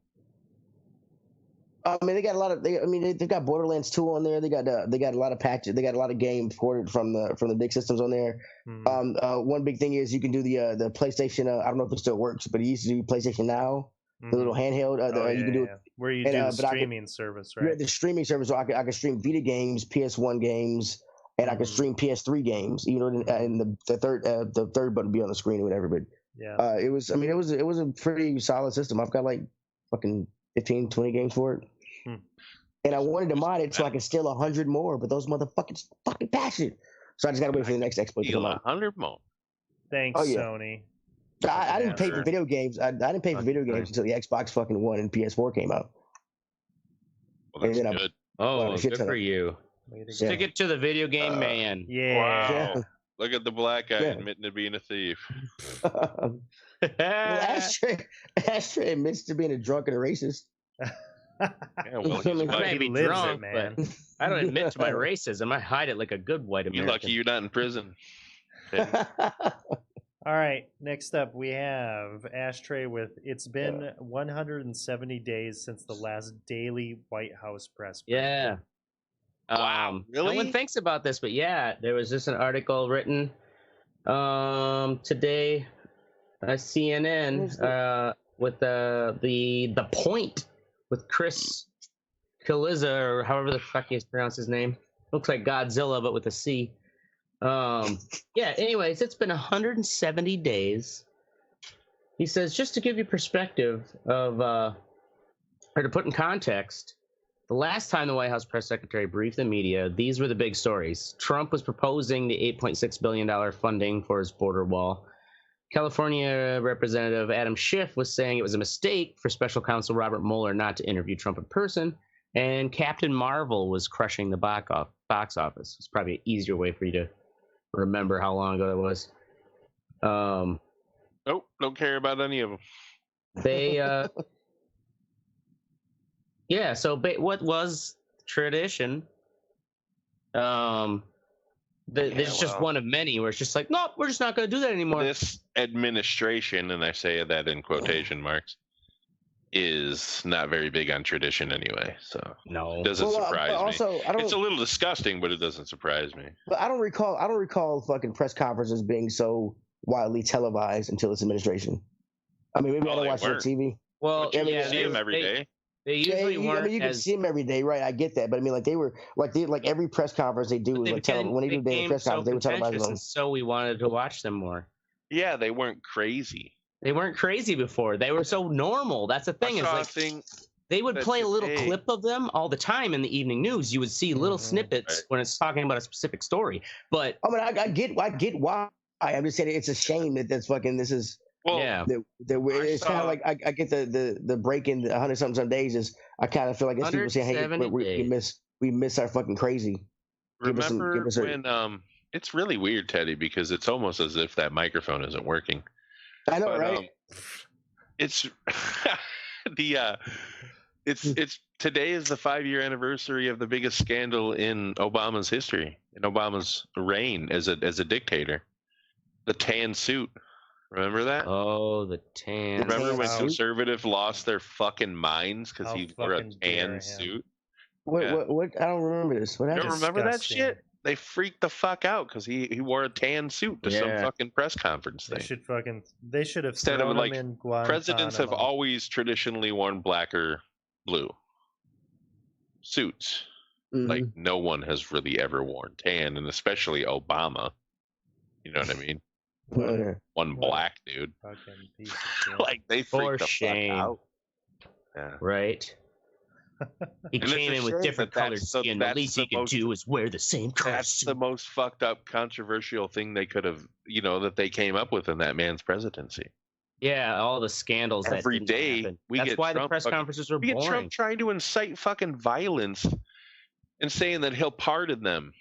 I mean, they got a lot of. They've got Borderlands 2 on there. They got a lot of patches. They got a lot of games ported from the big systems on there. One big thing is you can do the PlayStation. I don't know if it still works, but it used to do PlayStation Now, the little handheld. You can do it where you do the streaming service, right? Yeah, the streaming service. So I can stream Vita games, PS1 games, and I can stream PS3 games. You know, and the third button would be on the screen or whatever. But yeah, it was a pretty solid system. I've got like fucking 15, 20 games for it. And I wanted to mod it so I could steal 100 more, but those motherfuckers fucking passionate. So I just gotta wait for the next exploit to come out. 100 more. Thanks, Sony. I didn't pay for video games. I didn't pay for video games until the Xbox fucking One and PS4 came out. Well, that's good. Good for you. Stick it to the video game man. Yeah. Wow. Look at the black guy admitting to being a thief. Ashtray admits to being a drunk and a racist. Yeah, well, I may be drunk, man. But I don't admit to my racism. I hide it like a good white American. You're lucky you're not in prison. All right, next up we have Ashtray with it's been 170 days since the last daily White House press briefing. Yeah. Wow, really? No one thinks about this, but yeah, there was just an article written today at CNN with the point with Chris Kaliza, or however the fuck you pronounce his name. Looks like Godzilla, but with a C. Anyways, it's been 170 days. He says, just to give you perspective of, or to put in context, the last time the White House press secretary briefed the media, these were the big stories. Trump was proposing the $8.6 billion funding for his border wall. California Representative Adam Schiff was saying it was a mistake for special counsel Robert Mueller not to interview Trump in person. And Captain Marvel was crushing the box office. It's probably an easier way for you to remember how long ago that was. Nope, don't care about any of them. They, so what was tradition? There's just one of many where it's just like, nope, we're just not going to do that anymore. This administration, and I say that in quotation marks, is not very big on tradition anyway. So no, it doesn't surprise me. Also, it's a little disgusting, but it doesn't surprise me. But I don't recall fucking press conferences being so widely televised until this administration. I mean, maybe I don't watch it on TV. Well, you see them every day. They usually weren't. I mean, you can see them every day, right? I get that, but I mean, like every press conference they do, when they do their press conference, they would televise them. So we wanted to watch them more. Yeah, they weren't crazy. They weren't crazy before. They were so normal. That's the thing. They would play a little clip of them all the time in the evening news. You would see little snippets when it's talking about a specific story. But I mean, I get why. I'm just saying it's a shame that that's fucking. This is. Well, it's kind of like I get the break in the 100-something days. Is I kind of feel like it's people saying, "Hey, we miss our fucking crazy." Remember when it's really weird, Teddy, because it's almost as if that microphone isn't working. I know, right? It's it's today is the 5-year anniversary of the biggest scandal in Obama's history, in Obama's reign as a dictator, the tan suit. Remember that? Oh, the tan. Remember when conservatives lost their fucking minds because he wore a tan suit? What? I don't remember this. What happened? You don't remember that shit? They freaked the fuck out because he wore a tan suit to some fucking press conference thing. They should have instead of like presidents have always traditionally worn black or blue suits. Mm-hmm. Like no one has really ever worn tan, and especially Obama. You know what I mean? One black dude. Fucking piece of shit. Like they For freaked the shame. fuck out. Yeah. Right. He And it's came a in with shame different that colored that's the- skin. The that's least the he could most- do is wear the same color That's suit. the most fucked up, controversial thing they could have, that they came up with in that man's presidency. Yeah, all the scandals Every that day happen. we That's get why the Trump press fucking- conferences are We get Trump boring. trying to incite fucking violence and saying that he'll pardon them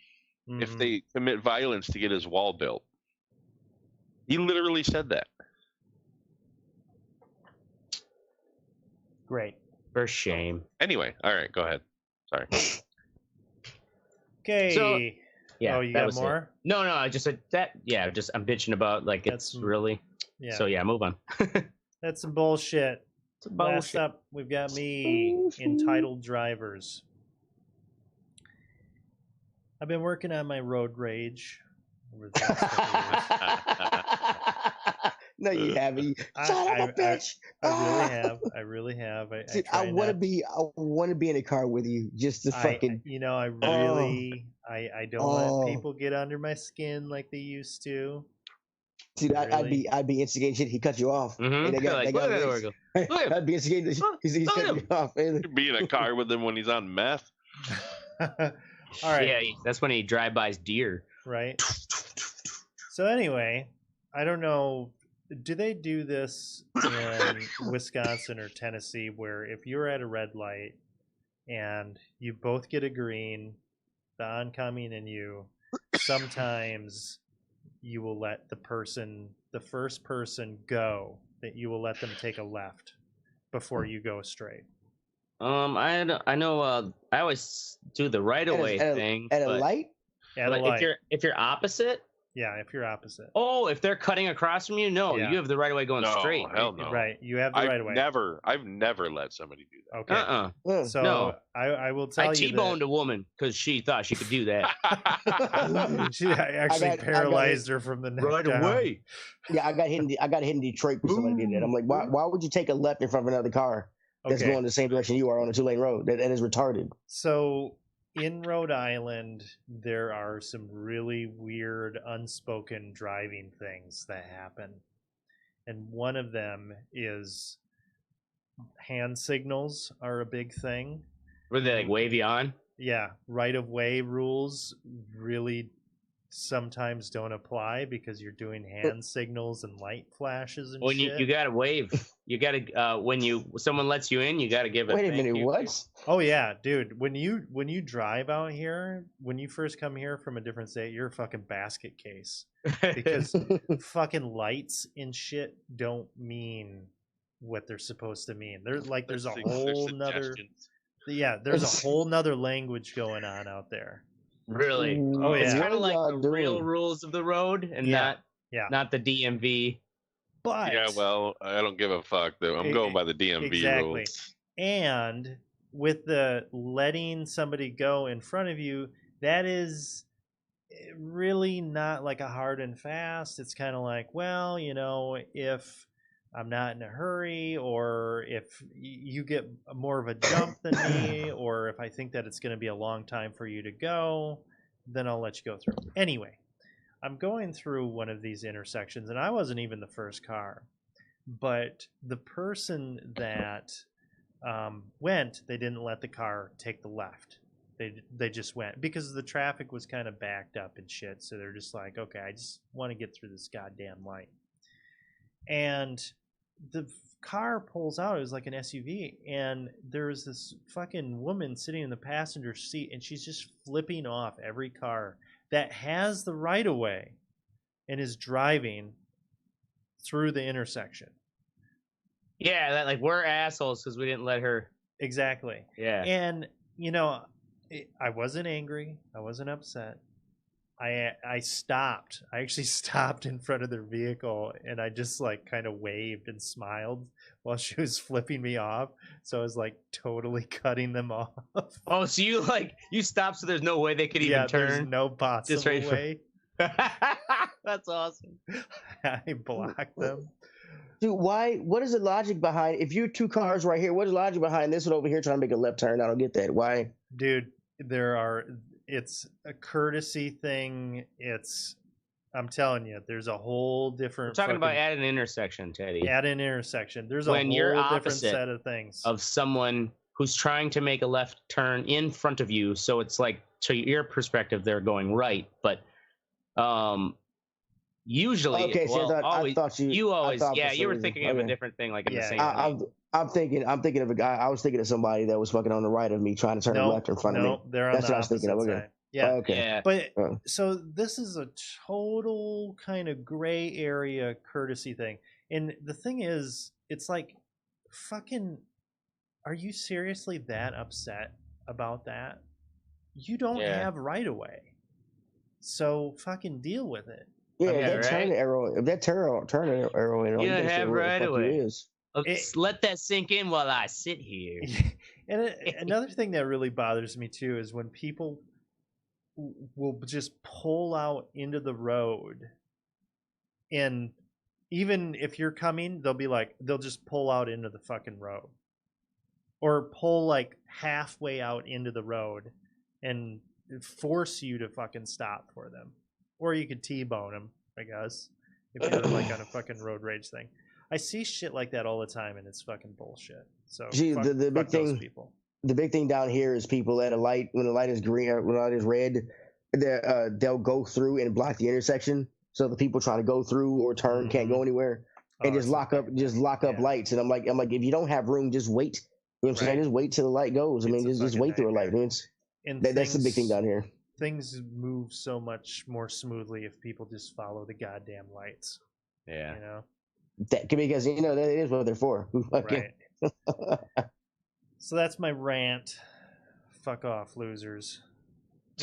if they commit violence to get his wall built. He literally said that. Great. For shame. Anyway, all right, go ahead. Sorry. Okay. So- Yeah. Oh, you that got was it. more? No, I just said that. Yeah, I'm bitching about like That's- it's really. Yeah. So yeah, move on. That's some bullshit. It's Last bullshit. up, we've got me, entitled drivers. I've been working on my road rage over the past couple years. No, you haven't. You son of a bitch. I really have. Dude, I want to be in a car with you, just to fucking. I don't let people get under my skin like they used to. Dude, Really? I'd be instigating shit. He cut you off. Mhm. And they got, Like, they got look at me- that Oregon. Look at him. I'd be instigating. He's Look at cutting me off. Man. Be in a car with him when he's on meth. All right. Yeah, that's when he drive-bys deer. Right. So anyway, I don't know. Do they do this in Wisconsin or Tennessee where if you're at a red light and you both get a green, the oncoming and you, sometimes you will let the first person go, that you will let them take a left before you go straight. I know. I always do the right of way thing. At a but- light? At a but light. if you're opposite, Yeah, if you're opposite. oh, if they're cutting across from you, no, Yeah. you have the right of way going No, straight. hell no. Right. You have the right of way. I've never let somebody do that. Okay. Yeah. So No. I will tell I you T-boned a woman because she thought she could do that. she actually I got paralyzed her from the neck down. Yeah, I got hit in Detroit when somebody did that. I'm like, why would you take a left in front of another car that's Okay. going the same direction you are on a 2-lane road? That is retarded. So in Rhode Island, there are some really weird unspoken driving things that happen. And one of them is hand signals are a big thing. Were they like wave you on? Yeah, right of way rules really sometimes don't apply because you're doing hand signals and light flashes and When shit. you gotta wave, you gotta when someone lets you in, you gotta give it. Wait a minute, what? Oh yeah, dude. When you drive out here, when you first come here from a different state, you're a fucking basket case because fucking lights and shit don't mean what they're supposed to mean. There's a whole nother there's a whole nother language going on out there. Really? Oh, It's yeah. kind of like What the are y'all real doing? rules of the road and Yeah. not the DMV. But Yeah, well, I don't give a fuck though. I'm going by the DMV exactly. rules. And with the letting somebody go in front of you, that is really not like a hard and fast. It's kind of like, well, if I'm not in a hurry, or if you get more of a jump than me, or if I think that it's going to be a long time for you to go, then I'll let you go through. Anyway, I'm going through one of these intersections, and I wasn't even the first car. But the person that went, they didn't let the car take the left. They just went because the traffic was kind of backed up and shit. So they're just like, okay, I just want to get through this goddamn light. And the car pulls out. It was like an SUV, and there's this fucking woman sitting in the passenger seat, and she's just flipping off every car that has the right of way and is driving through the intersection. Yeah, that like we're assholes because we didn't let her. Exactly. Yeah. And I wasn't angry. I wasn't upset. I stopped. I actually stopped in front of their vehicle, and I just like kind of waved and smiled while she was flipping me off. So I was like totally cutting them off. Oh, so you stopped, so there's no way they could even Yeah, there's turn. no possible Just right way. That's awesome. I blocked them. Dude, what is the logic behind, if you're two cars right here, what is the logic behind this one over here trying to make a left turn? I don't get that. Why? Dude, it's a courtesy thing. It's I'm telling you, there's a whole different. We're talking about at an intersection, Teddy. At an intersection, there's a when whole you're different set of things. Of someone who's trying to make a left turn in front of you, so it's like to your perspective, they're going right, but usually, okay, so always, I thought you were thinking of a different thing, like in the same. I'm thinking of a guy. I was thinking of somebody that was fucking on the right of me, trying to turn left in front of me. They're on That's the what I was thinking of. side. Yeah. Okay. Yeah. But so this is a total kind of gray area courtesy thing. And the thing is, it's like, fucking, are you seriously that upset about that? You don't have right of way. So fucking deal with it. Yeah, turn arrow. If that turn arrow in, you don't have right of way. Let that sink in while I sit here. And another thing that really bothers me too is when people will just pull out into the road, and even if you're coming, they'll just pull out into the fucking road, or pull like halfway out into the road and force you to fucking stop for them, or you could T-bone them, I guess, if you're like on a fucking road rage thing. I see shit like that all the time, and it's fucking bullshit. So the big thing, people. The big thing down here is people at a light, when the light is green or when the light is red, they'll go through and block the intersection, so the people trying to go through or turn can't go anywhere, and just lock up lights. And I'm like, if you don't have room, just wait. You know what I'm saying? Just wait till the light goes. I mean, just wait through a light. That's the big thing down here. Things move so much more smoothly if people just follow the goddamn lights. Yeah. You know? Because that is what they're for. Right. So that's my rant. Fuck off, losers.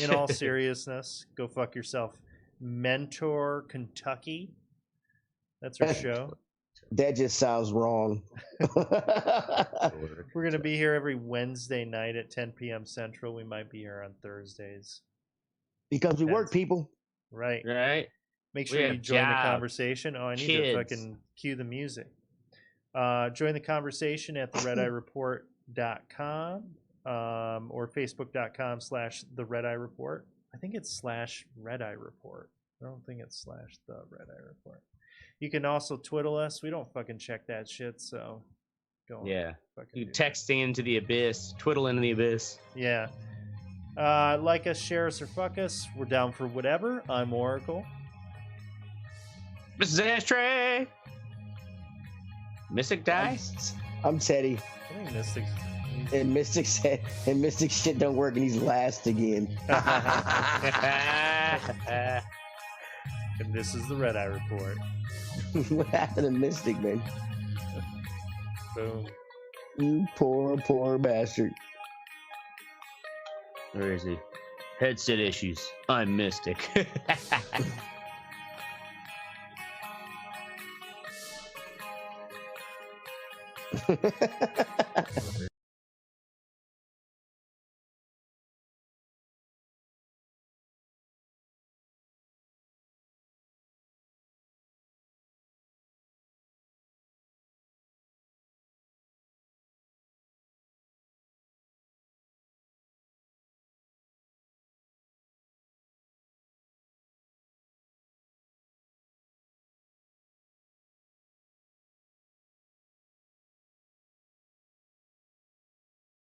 In all seriousness, go fuck yourself. Mentor Kentucky. That's our show. That just sounds wrong. We're going to be here every Wednesday night at 10 p.m. Central. We might be here on Thursdays. Because we work, people. Right. Right. Make sure you join the conversation. Oh, I need to fucking cue the music. Join the conversation at theredeyereport.com or facebook.com/theredeyereport. I think it's /redeyereport. I don't think it's /the-redeyereport. You can also twiddle us. We don't fucking check that shit, so go. Yeah. You texting into the abyss, twiddle into the abyss. Yeah. Like us, share us, or fuck us. We're down for whatever. I'm Oracle. Mrs. Ashtray. Mystic dies. I'm Teddy. I think Mystic. And Mystic said, and Mystic shit don't work, and he's last again. And this is the Red Eye Report. What happened to Mystic, man? Boom. You poor bastard. Where is he? Headset issues. I'm Mystic.